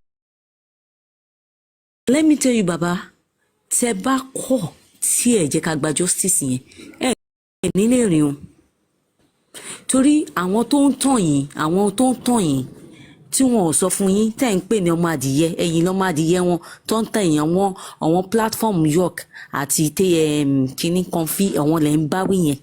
Let me tell you, Baba, tẹ́ bá kọ̀ tí ẹ jẹ́ ká gba justice yẹn, ẹ ní lè rìn o. Torí àwọn tó ń tàn yín tí wọn ò sọ fún yín tẹ́ ń pè ní ọmọ adìyẹ, ẹ̀yin lọ́mọ adìyẹ wọn tó ń tàn yín, àwọn platform York àti kíní Comfy, àwọn lẹ́ ń báwí yẹn,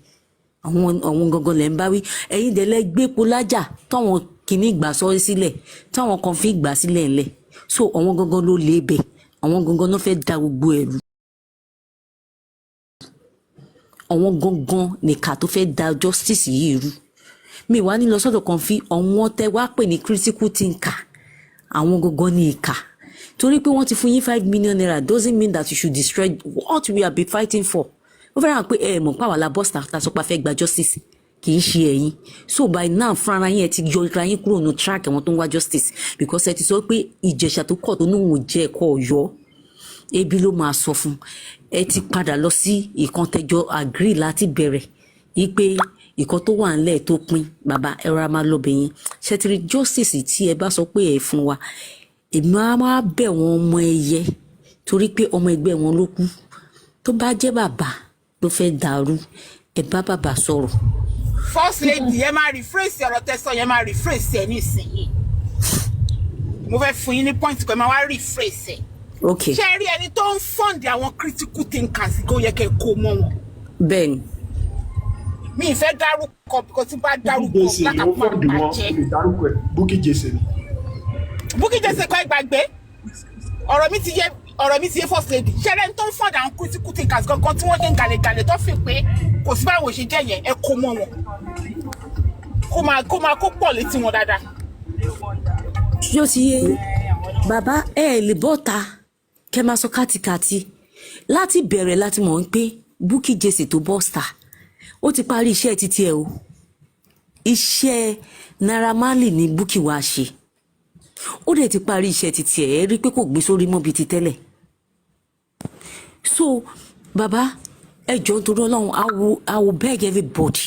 àwọn gangan lẹ́ ń báwí. Ẹ̀yin dẹ̀ lẹ gbépo lájà táwọn kíní gbà sọ́rí sílẹ̀, táwọn Comfy gbà sílẹ̀ ńlẹ̀. So àwọn gangan ló lé bẹ̀, àwọn gangan ló fẹ́ da gbogbo ẹ̀rù. Àwọn gangan nìkà tó fẹ́ da justice yìí rú. Mi wá ní lọ sọ́dọ̀ Comfy, àwọn tẹ́ wá pè ní critical thinker, àwọn gangan ní ìkà. Torí pé wọ́n ti fún yín 5 million naira doesn't mean that you should destroy what we have been fighting for. Ó fẹ́ràn pé mọ̀ pàwọ́ la boss ta sọ pé a fẹ́ gba justice, kì í ṣe ẹ̀yin. So by now fúnra yín ẹ ti yọ ìra yín kúrò ní track àwọn tó ń wá justice, because ẹ ti sọ pé Ìjẹ̀ṣà tó kọ̀ tó níwọ̀n jẹ́ ẹ̀kọ́ Ọ̀yọ́, ebi ló máa sọ fún. Ẹ ti padà lọ sí ìkan tẹjọ agree láti bẹ̀rẹ̀ yí pé ìkan tó wà ńlẹ̀ tó pín, bàbá ẹ ra máa lọ bẹ̀yìn. Ṣètìrí justice tí ẹ bá sọ pé ẹ fún wa, èmi á máa bẹ̀ wọ́n ọmọ ẹyẹ, torí pé ọmọ ẹgbẹ́ wọn ló kú. Tó bá jẹ́ bàbá ló fẹ́ dàrú, ẹ bá bàbá sọ̀rọ̀. First lady, ẹ máa rephrase ọ̀rọ̀ tẹ́sán, ẹ máa rephrase ẹ nísìnyí. Mo fẹ́ fún yín ní point kan, ẹ máa wá rephrase ẹ. Okay. Ṣé rí ẹni tó ń fund àwọn critical thinkers kó yẹ kẹ́ kó mọ́ wọn? Bẹ́ẹ̀ni. mi ì fẹ́ dárúkọ because tí bá dárúkọ Jesse black ló and white fọ́ọ̀dù máa wọn jẹ́. lè dárúkọ ẹ̀ Bukky Jesse ni. Bukky Jesse kọ́ ìgbàgbé ọ̀rọ̀ mi ti yé first lady ṣẹlẹ̀ tó ń fọ̀dà ń critical thinkers gangan tí wọ́n ṣe ń gàlẹ́gàlẹ́ tó fi pé kò sí báwo ṣe jẹ́ yẹn ẹ kó mọ́ wọn kó máa kó pọ̀ létí wọn dáadáa. ṣé ó ti yé bàbá ẹ lè bọ́ta kẹ́ máa sọ kátikàti láti bẹ̀rẹ̀ láti mọ̀ ń pé Bukky Jesse tó bọ́sta ó ti parí iṣẹ́ títí ẹ o iṣẹ́ Naira Marley ní Bukky wá ṣe ó dẹ̀ ti parí iṣẹ́ títí ẹ rí pé kò gbé sórí mọ́ bíi ti tẹ́lẹ̀ so bàbá ẹ jọ̀ọ́ nítorí Ọlọ́run I will beg everybody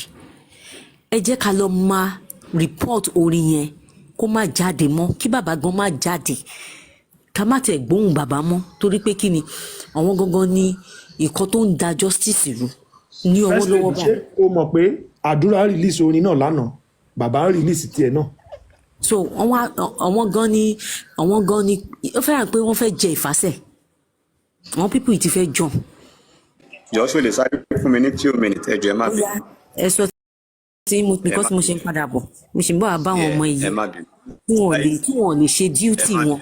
ẹ jẹ́ ká lọ máa report orin yẹn kó má jáde mọ́ kí bàbá gan má jáde ká má tẹ̀ gbóhùn bàbá mọ́ torí pé kí ni àwọn gangan ní nǹkan tó ń da justice rú ní ọwọ́ lọ́wọ́ báyìí. ṣé o mọ̀ pé àdúrà release orin náà lánàá bàbá release tiẹ̀ náà. so àwọn gan ni ó fẹ́ràn pé wọ́n fẹ́ jẹ ìfàsẹ̀ àwọn pípù yìí ti fẹ́ jọ. jọ́sọ̀ lè sáré fún mi ní 2 minutes ẹjọ́ ẹ má bí. ẹ sọ tí mo because mo ṣe ń padà bọ̀ mo ṣe ń bọ̀ àbá àwọn ọmọ yìí tí wọ́n lè ṣe duty wọn.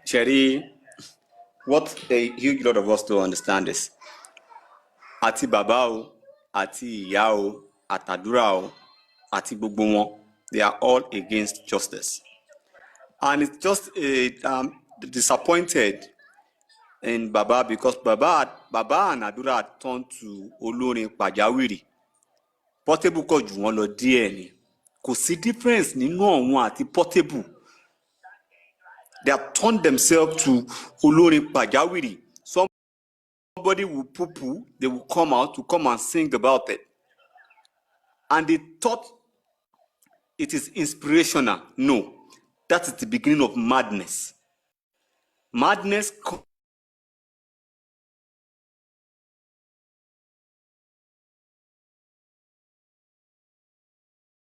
Sherry, what a huge lot of us don't understand is àti bàbá o àti ìyá o àtàdúrà o àti gbogbo wọn they are all against justice and it's just disappointed in Baba because Baba and Adura turned to olórin pàjáwìrì Portable kọ jù wọ́n lọ díẹ̀ ni kò sí difference nínú ọ̀hún àti Portable. They have turned themselves to olórin pàjáwìrì. Somebody will poo-poo, they will come out to come and sing about it. And they thought it is inspirational. No, that is the beginning of madness. Madness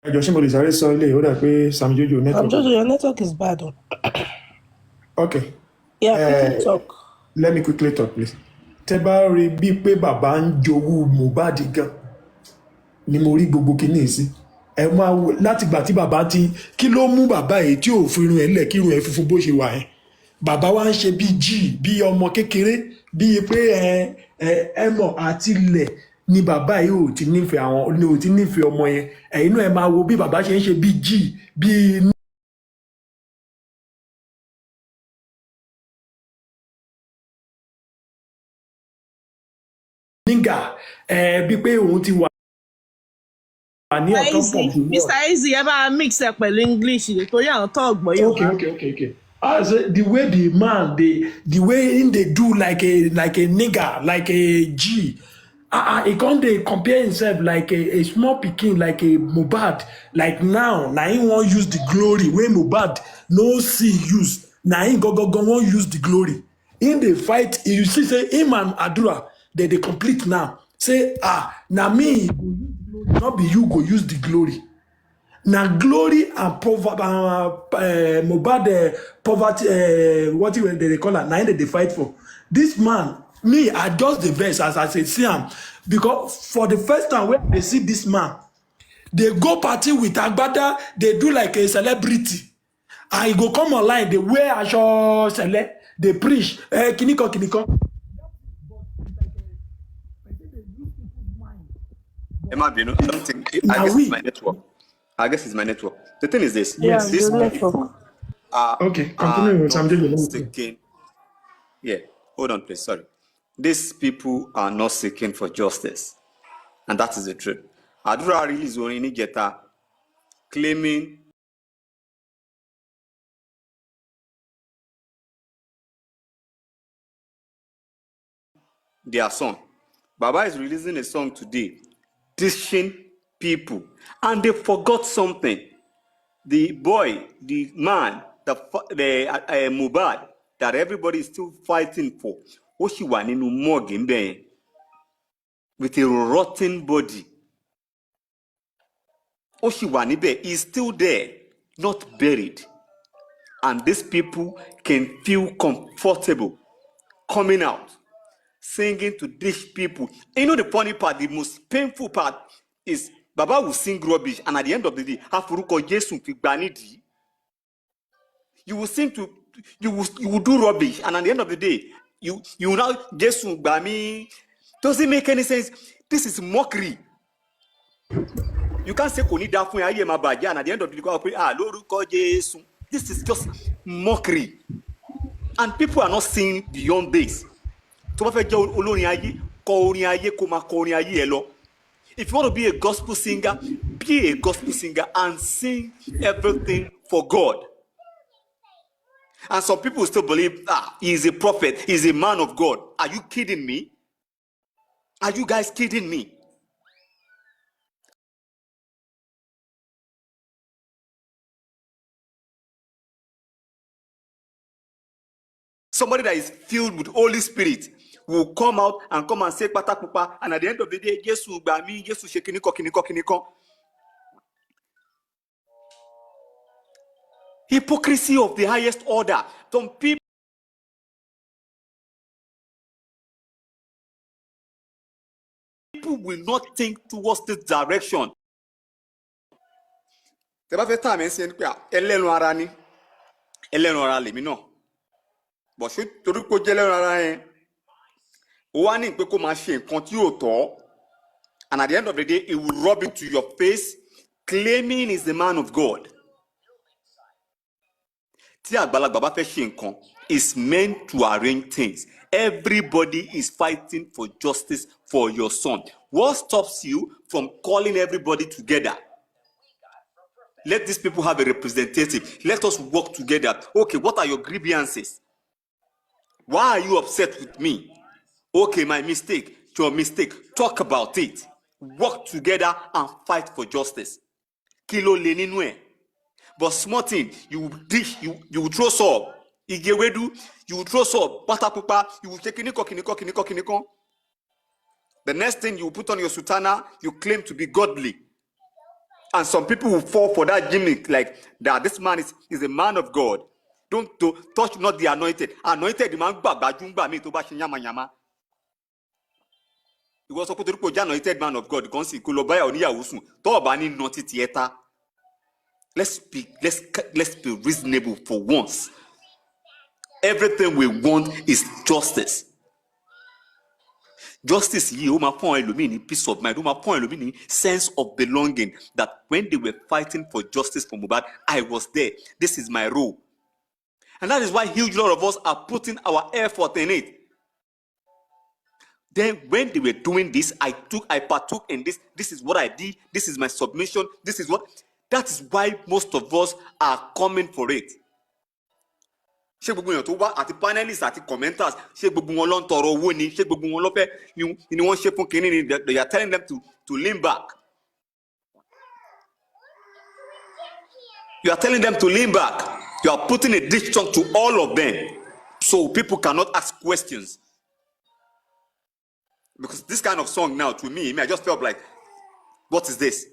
ẹjọ ṣé mo lè sáré sọ ilé ìhódà pé Sam Jojo network. Jojo, your network is bad. Okay. Yeah, quickly talk. Let me quickly talk, please. Tẹ́ bá rí bí pé bàbá ń jowú Mohbad gan ni mo rí gbogbo kìíní sí. Ẹ máa wò láti ìgbà tí bàbá ti kí ló mú bàbá yìí tí ò fi irun ẹ̀ lẹ̀ kí irun ẹ̀ funfun bó ṣe wà ẹ́. Bàbá wa ń ṣe bí jí bí ọmọ kékeré bí pé ẹmọ àti ilẹ̀ ni bàbá yìí ò ti nífẹ̀ẹ́ àwọn ni ò ti nífẹ̀ẹ́ ọmọ yẹn. Ẹ̀yin náà ẹ máa wo bí bàbá ṣe ń ṣe bí jí bí nígà bí pé òun ti wà ní ọ̀tọ̀ pọ̀ jù lọ. Mr. Easy ẹ bá mix ẹ pẹ̀lú English torí àwọn tó ọgbọ́n yóò wá. Okay. As the way the man the way him dey do like a nigger like a G he come dey compare himself like a small pikin like a Mohbad like now na him wan use the glory wey Mohbad no see use na him gogogo wan use the glory him dey fight you see say him and Adura they dey complete now say na me go use the glory not be you go use the glory na glory and Mohbad poverty what they call am na him dey fight for this man me I just dey vex as I see am because for the first time wey I see this man dey go party with agbada dey do like a celebrity and he go come online dey wear aṣọ sẹlẹ dey preach kinikan. Emma Bino, I guess it's my network. The thing is this. Yes, this network. Okay, continue with Sam seeking. Yeah, hold on, please. Sorry. These people are not seeking for justice. And that is the truth. Adura release on Nigeta claiming their son. Baba is releasing a song today, dishing people, and they forgot something. The boy, the man, the Mohbad that everybody is still fighting for, Oshiwa nínú morgue ńbẹ̀ with a rotten body. Oshiwa níbẹ̀ is still there, not buried, and these people can feel comfortable coming out, singing to these people. You know the funny part, the most painful part is Baba will sing rubbish, and at the end of the day, Afuruko Jesu fi gbanidi. You will sing to you will do rubbish, and at the end of the day, you now Jesu gbami. Does it make any sense? This is mockery. You can't say kò ní dá fún ayé máa bàjẹ́, and at the end of the day, lórúkọ Jésù. This is just mockery, and people are not seeing beyond this. Tó bá fẹ́ jẹ́ olórin ayé, kọ orin ayé kó máa kọ orin ayé ẹ lọ. If you want to be a gospel singer, be a gospel singer and sing everything for God. And some people still believe, he is a prophet, he is a man of God. Are you kidding me? Are you guys kidding me? Somebody that is filled with Holy Spirit will come out and say patapupa, and at the end of the day, Jesus gbami, Jesus ṣe kiniko. Hypocrisy of the highest order. Some people will not think towards this direction. Tẹ́ bá fẹ́ tà mí sí ẹni pé ẹlẹ́nu ara ni, ẹlẹ́nu ara lèmi náà. Bọ̀ ṣé torí kó jẹ́ ẹlẹ́nu ara yẹn, ó wá ní pé kó máa ṣe nǹkan tí yóò tọ́, and at the end of the day, he will rub it to your face, claiming he's the man of God. Tí àgbàlagbà bá fẹ́ ṣe nǹkan, is meant to arrange things. Everybody is fighting for justice for your son. What stops you from calling everybody together? Let these people have a representative. Let us work together. Okay, what are your grievances? Why are you upset with me? Okay, my mistake, your mistake. Talk about it. Work together and fight for justice. Kilo le nínú ẹ̀. But small thing, you will throw salt. Igewedu, you will throw salt. Patapupa, you will take kiniko. The next thing, you will put on your sutana, you claim to be godly. And some people will fall for that gimmick, like that this man is a man of God. Don't touch not the anointed. Anointed the man gbàgbàjúgbà mi tó bá ṣe yàmàyàmà. Ìwọ sọ pé torí pé o jẹ́ anointed man of God kan sì kó lọ báyà oníyàwó sùn tó bá ní nọtí tiẹ̀ ta. Let's be reasonable for once. Everything we want is justice. Justice yìí ó máa fún ẹlòmíì ní peace of mind, ó máa fún ẹlòmíì ní sense of belonging, that when they were fighting for justice for Mohbad, I was there. This is my role. And that is why a huge lot of us are putting our effort in it. Then when they were doing this, I partook in this. This is what I did. This is my submission. This is what. That is why most of us are coming for it. Ṣé gbogbo èèyàn tó wá àti panelists àti commenters, ṣé gbogbo wọn ló ń tọrọ owó ni, ṣé gbogbo wọn ló fẹ́ ni wọ́n ṣe fún kínní ni, they are telling them to lean back. You are telling them to lean back. You are putting a dictation to all of them, so people cannot ask questions. Because this kind of song now, to me, I just felt like, what is this?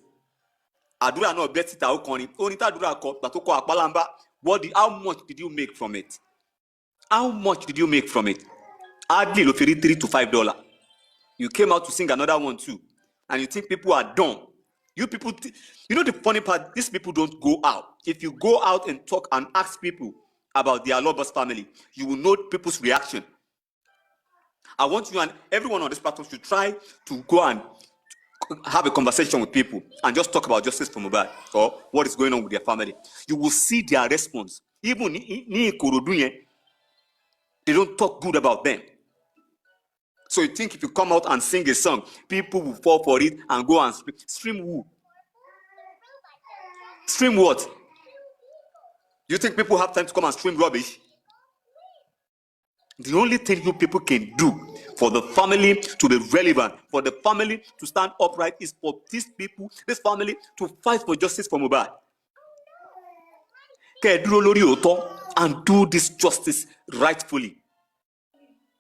Àdúrà náà bẹ́ẹ̀ títà ó kọrin, orin tàdúrà kọ gbà tó kọ àpálàmbá. How much did you make from it? How much did you make from it? Hardly $3 to $5. You came out to sing another one too, and you think people are dumb. You people, you know the funny part, these people don't go out. If you go out and talk and ask people about their Lobos family, you will know people's reaction. I want you and everyone on this platform to try to go and have a conversation with people and just talk about justice for Mohbad or what is going on with their family. You will see their response. Even ni Ikorodu yẹn, they don't talk good about them. So you think if you come out and sing a song, people will fall for it and go and stream who? Stream what? You think people have time to come and stream rubbish? The only thing you people can do for the family to be relevant, for the family to stand upright, is for these people, this family, to fight for justice for Mohbad. And do this justice rightfully.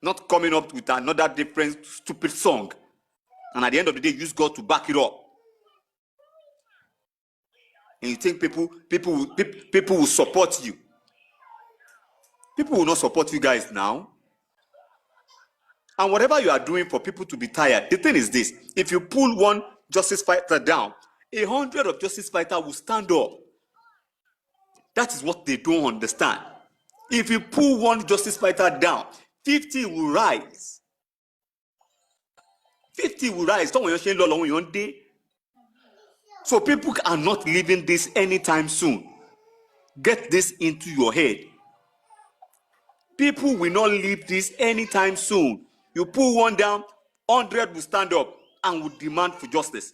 Not coming up with another different stupid song. And at the end of the day, use God to back it up. And you think people will support you. People will not support you guys now. And whatever you are doing for people to be tired, the thing is this: if you pull one justice fighter down, 100 of justice fighters will stand up. That is what they don't understand. If you pull one justice fighter down, 50 will rise. 50 will rise. So people are not leaving this anytime soon. Get this into your head. People will not leave this anytime soon. You pull one down, 100 will stand up and will demand for justice.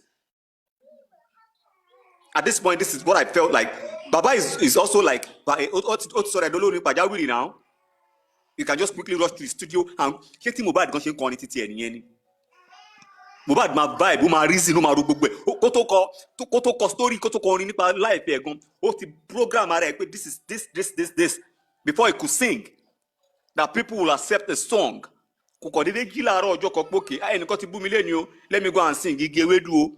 At this point, this is what I felt like. Baba is also like, sorry, I don't know Pajawiri now. You can just quickly rush to the studio and get him Mohbad gun quantity any. Mohbad ma vibe, ma reason, ma ro gbogbo e. Ko to ko story, ko to ko orin nípa life e gan. O ti program are pe this is this before he could sing. That people will accept the song. Ko ko dede ji laaro ọjọ́ kan poke, ẹnìkan ti bú mi leni o, let me go and sing Ige Ewedu o.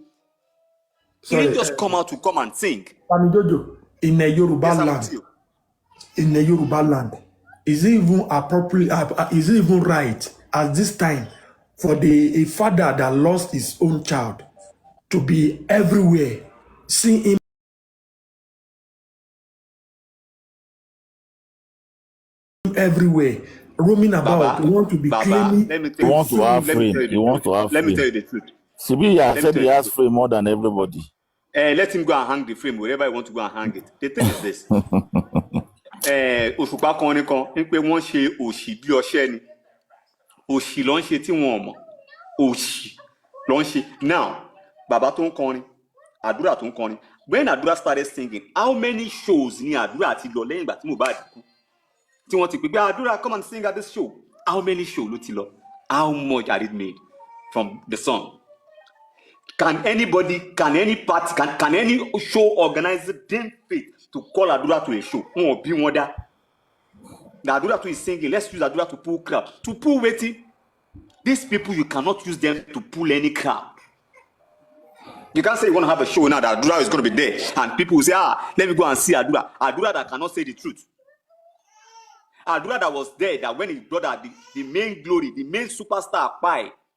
He didn't just come out to come and sing. Jojo, in a Yoruba land, is it even appropriate? Is it even right at this time for a father that lost his own child to be everywhere, seeing him everywhere, roaming about, want to be claiming? He wants to have frame. Let me tell you the truth. Sibiya said he has frame more than everybody. Let him go and hang the frame wherever he wants to go and hang it. The thing is this. Òṣùpá kan ní kan ní pé wọ́n ṣe òṣì bí ọṣẹ́ ni. Òṣì ló ń ṣe tí wọ́n mọ̀. Òṣì ló ń ṣe. Now, bàbá tó ń kọrin, àdúrà tó ń kọrin. When Àdúrà started singing, how many shows ni Àdúrà ti lọ lẹ́yìn ìgbà tí Mohbad kú? Tí wọ́n ti pè pé Àdúrà come and sing at this show. How many shows ló ti lọ? How much had it made from the song? Can anybody, can any party, can any show organizer deem fit to call Adura to a show? Won't be one that. The Adura to is singing. Let's use Adura to pull crowd. To pull waiting. These people, you cannot use them to pull any crowd. You can't say you want to have a show now that Adura is going to be there, and people will say, let me go and see Adura. Adura that cannot say the truth. Adura that was there, that when his brother, the main glory, the main superstar,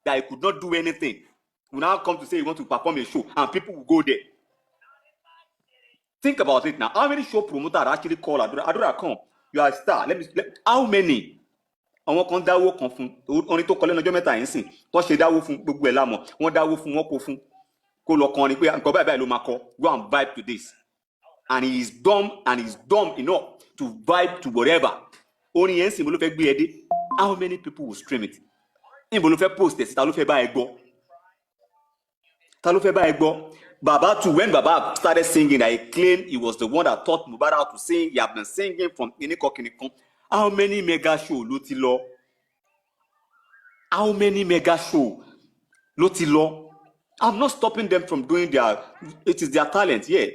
that he could not do anything. Will now come to say you want to perform a show and people will go there. Think about it now. How many show promoters actually call Adura come? You are a star. How many? Àwọn kan dáwó kan fún orin tó kọ lẹ́nu ọjọ́ mẹ́ta yẹn sìn tó ṣe dáwó fún gbogbo ẹ̀ lámọ̀ wọ́n dáwó fún wọn kó fún kó lọ kọrin pé nǹkan báyìí ló máa kọ go and vibe to this, and he is dumb enough to vibe to whatever. Orin yẹn sìn mo ló fẹ́ gbé ẹ dé. How many people will stream it? Níbo ló fẹ́ post ẹ̀ sí ta ló fẹ́ bá ẹ gbọ́? Baba too, when Baba started singing, I claimed he was the one that taught Mohbad how to sing. He had been singing from Kinikon. How many mega show Lutilo? How many mega show Lutilo? I'm not stopping them from doing it is their talent, yeah.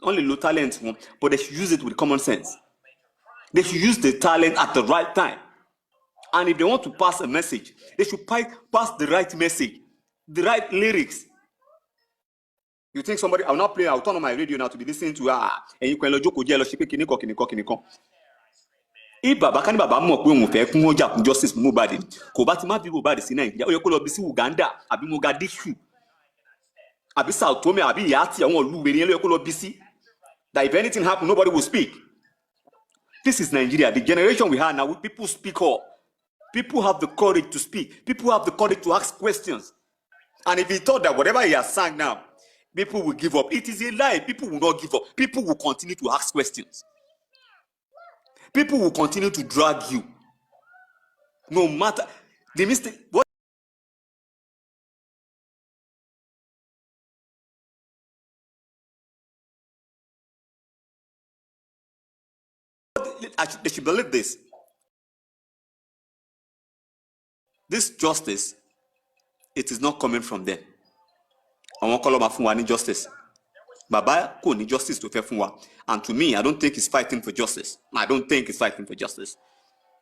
Only low talent, but they should use it with common sense. They should use the talent at the right time. And if they want to pass a message, they should pass the right message, the right lyrics. You think somebody, I'll turn on my radio now to be listening to and you can joke with Kinikon. If Baba can Baba mọ̀ pé òun fẹ́ kún ọjà fún justice Mohbad, kò bá ti má bí Mohbad sí Nàìjíríà, ó yẹ kó lọ bí sí Uganda, àbí Mogadishu, àbí Sao Tome, àbí Yati, àwọn ìlú wèrè yẹn ló yẹ kó lọ bí sí. That if anything happen, nobody will speak. This is Nigeria. The generation we have now, people speak up. People have the courage to speak. People have the courage to ask questions. And if he thought that whatever he has sang now, people will give up, it is a lie. People will not give up. People will continue to ask questions. People will continue to drag you. No matter the mistake. What they should believe this. This justice, it is not coming from them. I want to call them justice. Baba kò ní justice to fẹ́ fún wa. And to me, I don't think he's fighting for justice. I don't think he's fighting for justice.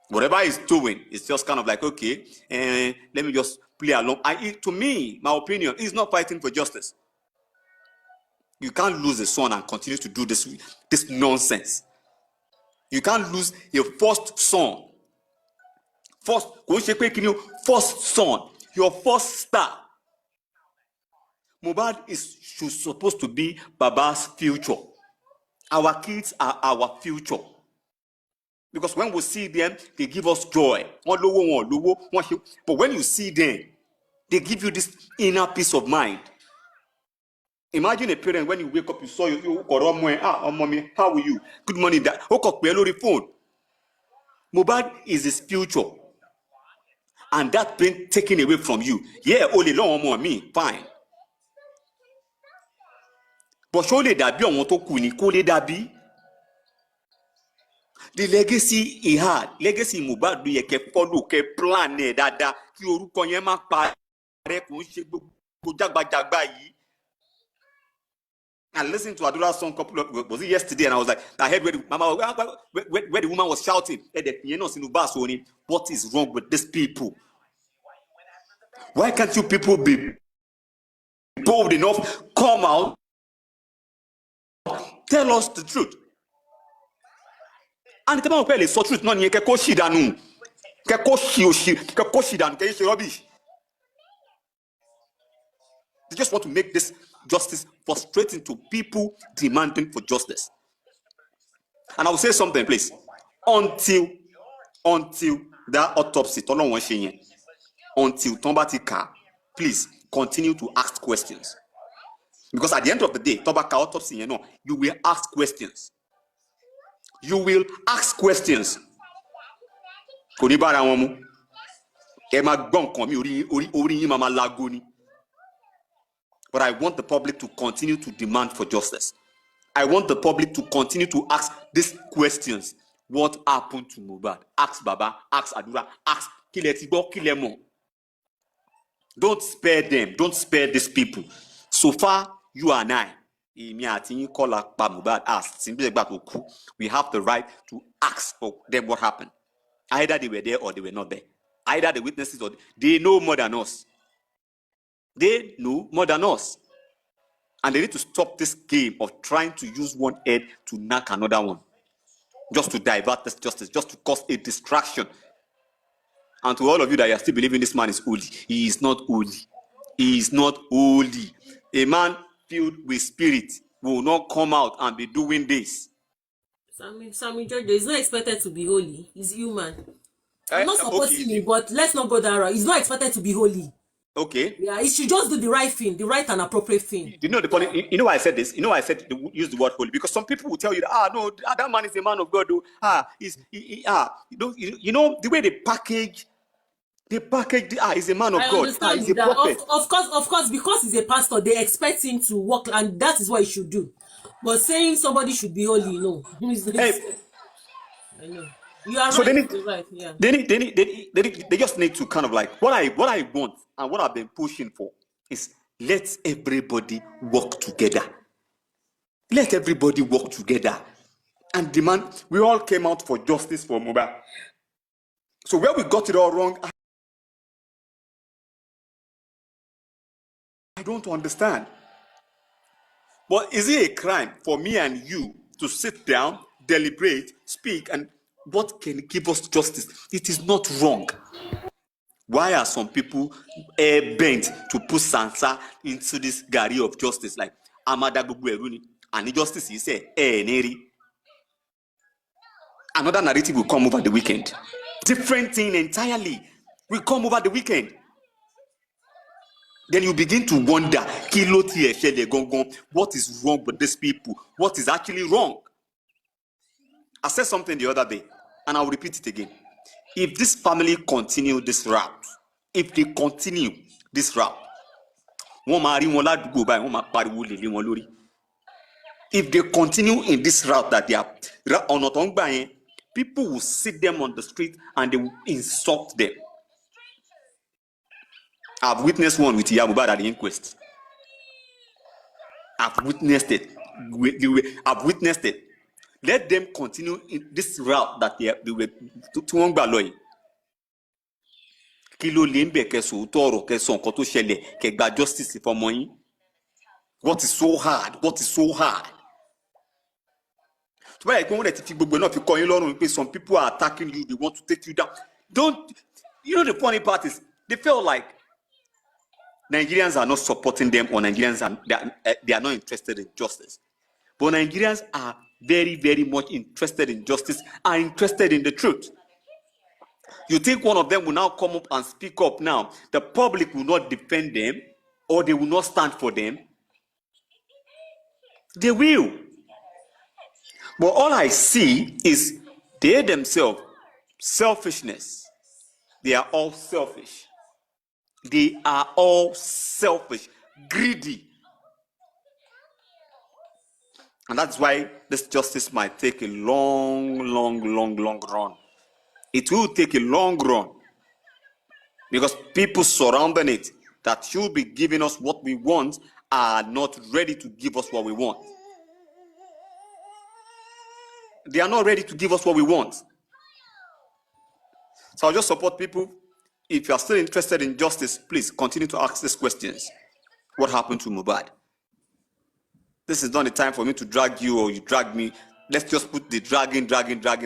Whatever he's doing, it's just kind of like, okay, let me just play along. To me, my opinion, he's not fighting for justice. You can't lose a son and continue to do this nonsense. You can't lose your first son first son, your first star. Mohbad should supposed to be Baba's future. Our kids are our future. Because when we see them, they give us joy. But when you see them, they give you this inner peace of mind. Imagine a parent, when you wake up, you saw you mommy, how are you? Good morning, dad. Phone. Mohbad is his future. And that being taken away from you. Yeah, only long more me, fine. But surely that be on to kuni, that be. The legacy he had, legacy Mohbad do ye ke follow, ke plan dada, ki orúkọ yẹn má parẹ́, kò ń ṣe gbogbo jágbajàgba yìí. I listened to Adura's song was it yesterday, and I was like, I heard where the woman was shouting, what is wrong with these people? Why can't you people be bold enough, come out, tell us the truth? And the man who saw truth, not rubbish. They just want to make this justice frustrating to people demanding for justice. And I will say something, please. Until that autopsy, until Tombatika, please continue to ask questions. Because at the end of the day, Tombaka autopsy, you will ask questions. You will ask questions. But I want the public to continue to demand for justice. I want the public to continue to ask these questions. What happened to Mohbad? Ask Baba, ask Adura, ask Kiletibo, Kilemo. Don't spare them. Don't spare these people. So far, you and I, we have the right to ask for them what happened. Either they were there or they were not there. Either the witnesses or they know more than us. They know more than us. And they need to stop this game of trying to use one head to knock another one. Just to divert this justice, just to cause a distraction. And to all of you that are still believing this man is holy, he is not holy. He is not holy. A man filled with spirit will not come out and be doing this. Sammy George is not expected to be holy. He's human. I'm not supporting him, but let's not go that route. He's not expected to be holy. Okay. Yeah, he should just do the right thing, the right and appropriate thing. You know the point. You know why I said this? You know why I said use the word holy? Because some people will tell you that that man is a man of God. You know the way they package is a man of God. Understand He's a that. prophet. Of course, because he's a pastor, they expect him to work, and that is what he should do. But saying somebody should be holy, no. I know. You are So right. You're right. Yeah. They just need to kind of like what I want and what I've been pushing for is let everybody work together. Let everybody work together and demand. We all came out for justice for Mohbad. So where we got it all wrong, I don't understand. But is it a crime for me and you to sit down, deliberate, speak, and what can give us justice? It is not wrong. Why are some people bent to put Sansa into this gari of justice? Like Amada Gugueruni, and justice is Neri. Another narrative will come over the weekend. Different thing entirely will come over the weekend. Then you begin to wonder, what is wrong with these people? What is actually wrong? I said something the other day, and I'll repeat it again. If this family continue this route, if they continue this route, if they continue in this route that they are on, people will sit them on the street and they will insult them. I've witnessed one with Mohbad at the inquest. I've witnessed it. I've witnessed it. Let them continue in this route that they were to Wongba. Kilo limbe keso toro keso koto shele ke gba justice for money. What is so hard? What is so hard? Some people are attacking you, they want to take you down. You know, the funny part is they felt like Nigerians are not supporting them, or Nigerians they are not interested in justice. But Nigerians are very, very much interested in justice, are interested in the truth. You think one of them will now come up and speak up now? The public will not defend them, or they will not stand for them? They will. But all I see is they themselves, selfishness. They are all selfish. They are all selfish, greedy. And that's why this justice might take a long run. It will take a long run. Because people surrounding it that should be giving us what we want are not ready to give us what we want. They are not ready to give us what we want. So I'll just support people. If you are still interested in justice, please continue to ask these questions. What happened to Mohbad? This is not the time for me to drag you or you drag me. Let's just put the dragging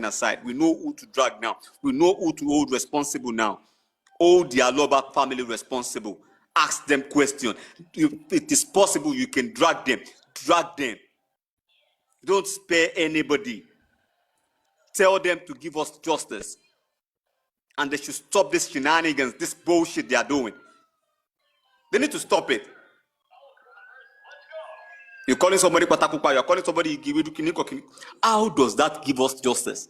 aside. We know who to drag now. We know who to hold responsible now. Hold the Aloba family responsible. Ask them questions. If it is possible, you can drag them. Drag them. Don't spare anybody. Tell them to give us justice. And they should stop this shenanigans, this bullshit they are doing. They need to stop it. You're calling somebody Patakupa, you're calling somebody Igiwidu. How does that give us justice?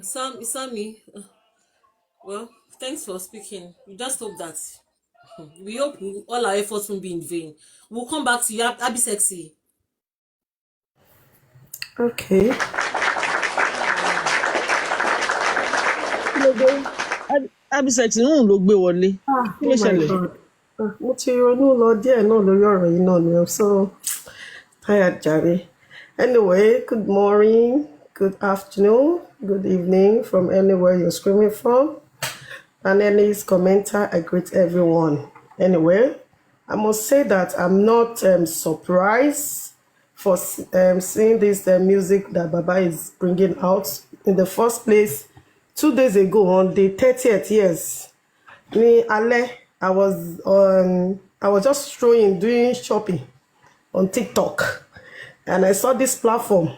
Sammy, well, thanks for speaking. We just hope that we hope all our efforts won't be in vain. We'll come back to you, Abby Sexy. Okay. Abby Sexy ń ló gbé wọlé. Kí ló ṣẹlẹ̀? Mo ti ronú lọ díẹ̀ náà lórí ọ̀rọ̀ yìí náà ni I'm so tired jàre. Anyway, good morning, good afternoon, good evening from anywhere you're screaming from. Panelists, commenter, I greet everyone. Anyway, I must say that I'm not surprised for seeing this music that Baba is bringing out. In the first place, 2 days ago on the 30th, yes, I was just doing shopping on TikTok, and I saw this platform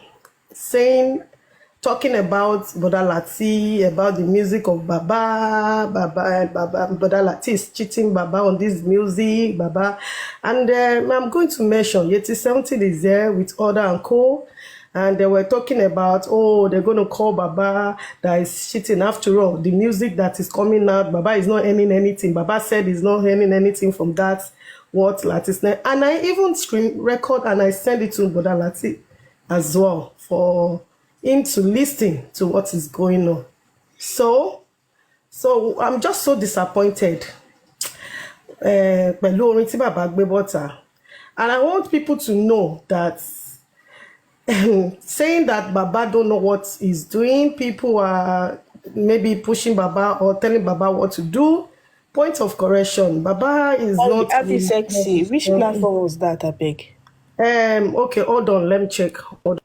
talking about Boda Lati, about the music of Baba, Boda Lati is cheating Baba on this music, Baba. And I'm going to mention Yeti 70 is there with Order and Co. And they were talking about, oh, they're going to call Baba that is cheating. After all, the music that is coming out, Baba is not earning anything. Baba said he's not earning anything from that, what Lati's name. And I even screen record and I send it to Boda Lati as well for him to listen to what is going on. So I'm just so disappointed. Pẹ̀lú orin tí Baba gbé bọ́ta. And I want people to know that saying that Baba don't know what he's doing, people are maybe pushing Baba or telling Baba what to do. Point of correction, Baba is not Abby Sexy. Which platform was that, I beg? Okay, hold on, let me check. Hold on.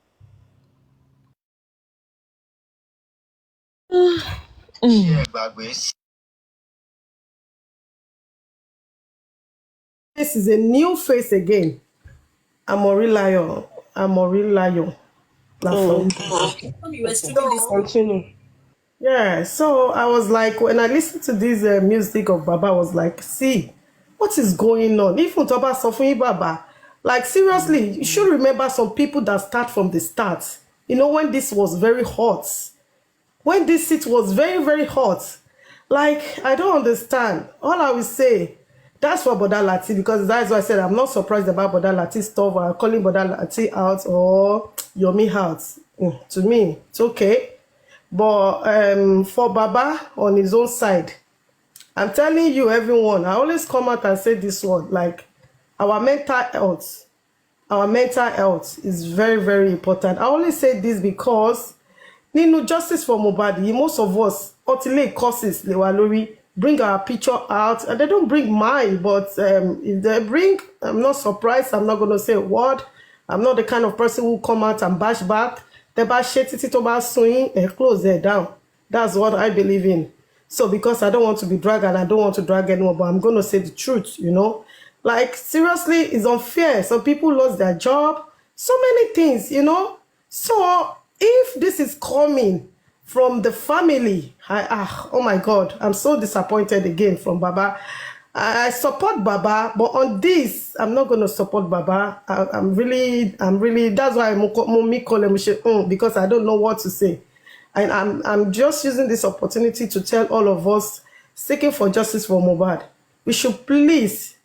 This is a new face again. Amorilayo. Continue. Yeah, so I was like, when I listened to this music of Baba, I was like, see, what is going on? Even Toba Sofuni Baba, like seriously, you should remember some people that start from the start. You know, when this was very hot, when this seat was very, very hot, like, I don't understand. All I will say, that's for Boda Lati, because that's why I said I'm not surprised about Boda Lati stuff or calling Boda Lati out or Yomi out. To me, it's okay. But for Baba on his own side, I'm telling you, everyone, I always come out and say this word, like our mental health is very, very important. I only say this because Nino justice for Mohbad, most of us, ultimately causes Lewalori, bring our picture out, and they don't bring mine, but if they bring, I'm not surprised. I'm not going to say a word. I'm not the kind of person who come out and bash back. They bash shit, to bash swing and close it down. That's what I believe in. So because I don't want to be dragged and I don't want to drag anyone, but I'm going to say the truth, you know. Like, seriously, it's unfair. Some people lost their job. So many things, you know. So if this is coming from the family, oh my God, I'm so disappointed again from Baba. I support Baba, but on this, I'm not going to support Baba. I'm really, that's why I'm because I don't know what to say. And I'm just using this opportunity to tell all of us seeking for justice for Mohbad. We should please,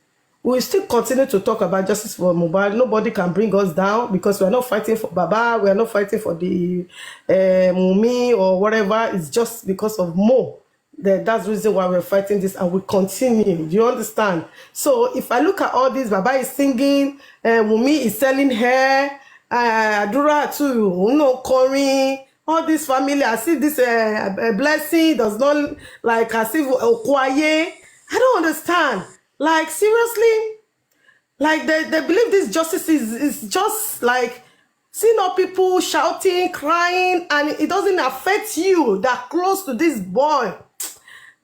we still continue to talk about justice for Mohbad. Nobody can bring us down because we are not fighting for Baba. We are not fighting for the Mumi or whatever. It's just because of Mo. That's the reason why we're fighting this, and we continue. Do you understand? So if I look at all this, Baba is singing, Mumi is selling hair, Adura too, Corin, all this family, I see this blessing does not, like, as if Okwaye. I don't understand. Like, seriously, like they believe this justice is just like seeing all people shouting, crying, and it doesn't affect you that close to this boy.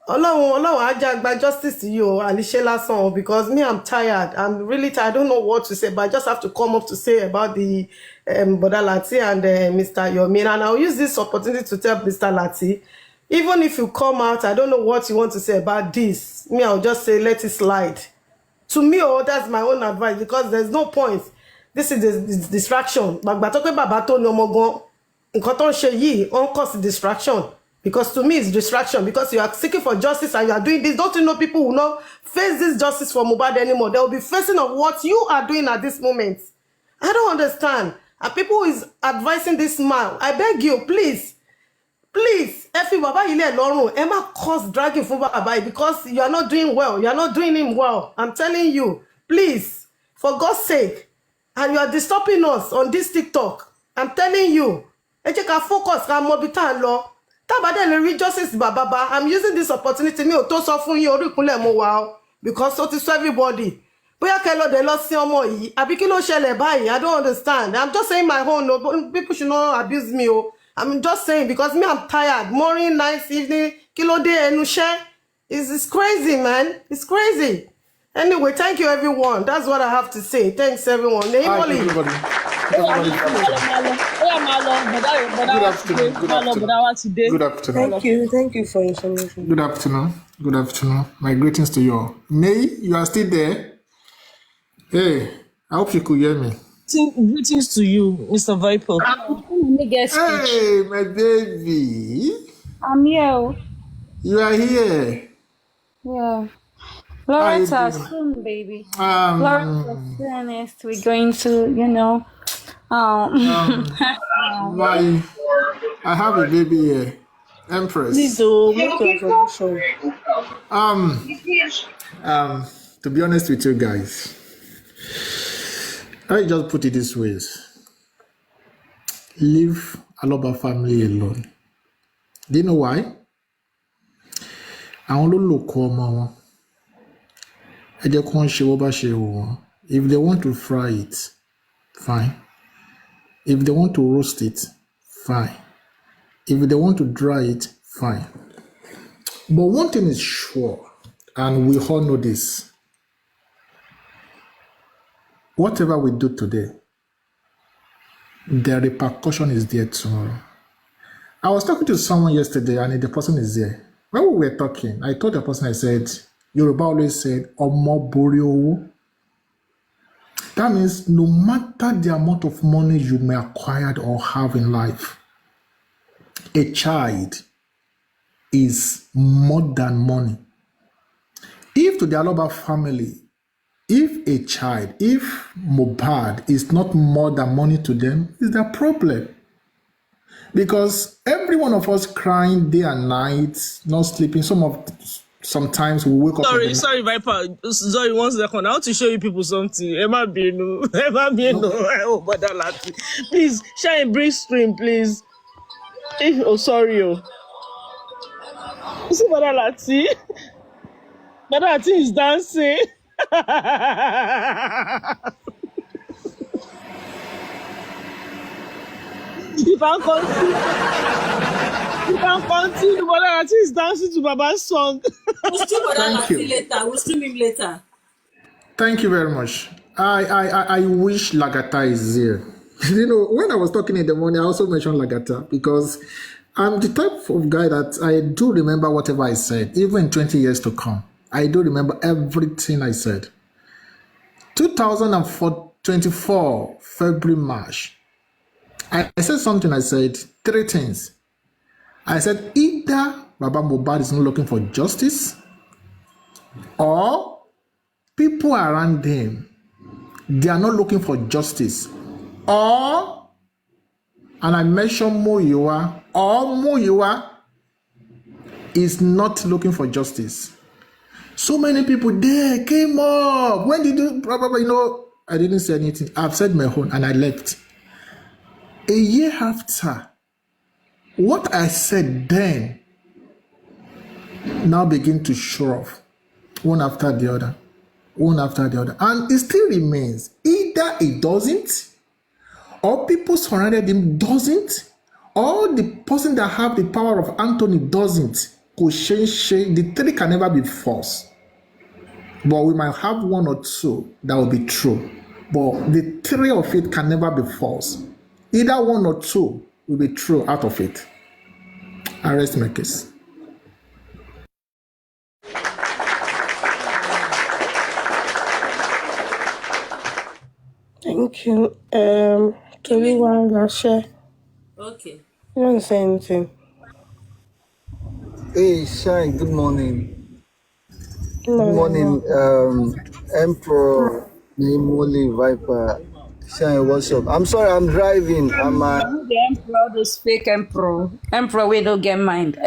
Ọlọ́run á gba justice to you, Alice lásán, because me, I'm tired. I'm really tired. I don't know what to say, but I just have to come up to say about the Brother Lati and Mr. Yomi. And I'll use this opportunity to tell Mr. Lati, even if you come out, I don't know what you want to say about this. Me, I'll just say, let it slide. To me, that's my own advice, because there's no point. This is the distraction. But talking about no more nǹkan tó ń ṣe yìí on cause distraction. Because to me, it's distraction. Because you are seeking for justice and you are doing this. Don't you know people will not face this justice for Mohbad anymore? They will be facing of what you are doing at this moment. I don't understand. And people who is advising this man, I beg you, please, Effie Baba Ile Lorun, Emma cause dragging for Baba because you are not doing well. You are not doing him well. I'm telling you, please, for God's sake. And you are disturbing us on this TikTok. I'm telling you, focus, justice Baba. I'm using this opportunity because so to everybody. I don't understand. I'm just saying my own. No, people should not abuse me. I'm just saying because me, I'm tired. Morning, night, evening, kilo day, enushe. It's crazy, man. It's crazy. Anyway, thank you, everyone. That's what I have to say. Thanks, everyone. Hi, everybody. Everybody. Good afternoon. Thank you for information. Good afternoon. Good afternoon. My greetings to you all. Nay, you are still there? Hey, I hope you could hear me. Greetings to you, Mr. Viper. Hey, my baby. I'm here. You are here. Yeah. Loretta, soon, baby. Loretta, next we're going to, I have a baby here. Empress. To be honest with you guys, I just put it this way. Leave Aloba family alone. Do you know why? I only look on if they want to fry it, fine. If they want to roast it, fine. If they want to dry it, fine. But one thing is sure, and we all know this. Whatever we do today, the repercussion is there tomorrow. I was talking to someone yesterday, and the person is there. When we were talking, I told the person, I said, Yoruba always said, Omo bori owo. That means no matter the amount of money you may acquire or have in life, a child is more than money. If to the Aloba family, if Mohbad is not more than money to them, it's their problem. Because every one of us crying day and night, not sleeping, sometimes we wake up. Sorry, Viper. Sorry, 1 second. I want to show you people something. Emma Bino. Oh, but please, shine bring stream, please. Oh, sorry. You see Brother Lati? Brother Lati is dancing. You can Continue, Bola Lati is dancing to Baba's song. We'll stream Brother Thank Lati you. later. We'll stream him later. Thank you very much. I wish Lagata is here. You know, when I was talking in the morning, I also mentioned Lagata because I'm the type of guy that I do remember whatever I said, even 20 years to come. I do remember everything I said. 2024, February, March. I said something, I said three things. I said either Baba Mohbad is not looking for justice or people around him, they are not looking for justice. Or, and I mentioned Moyiwa, or Moyiwa is not looking for justice. So many people there came up. When did you, probably, you know, I didn't say anything. I've said my own and I left. A year after, what I said then now begin to show off one after the other, one after the other. And it still remains. Either it doesn't, or people surrounded him doesn't, or the person that have the power of Anthony doesn't. The three can never be false. But we might have one or two that will be true. But the three of it can never be false. Either one or two will be true out of it. I rest my case. Thank you. Toluwa Lashe. Okay. You want to say anything? Hey, Shine, good morning. No, Good morning, Emperor Nimoli Viper. Shine, what's up? I'm sorry, I'm driving. I'm The emperor, this fake emperor. Emperor, we don't get mind.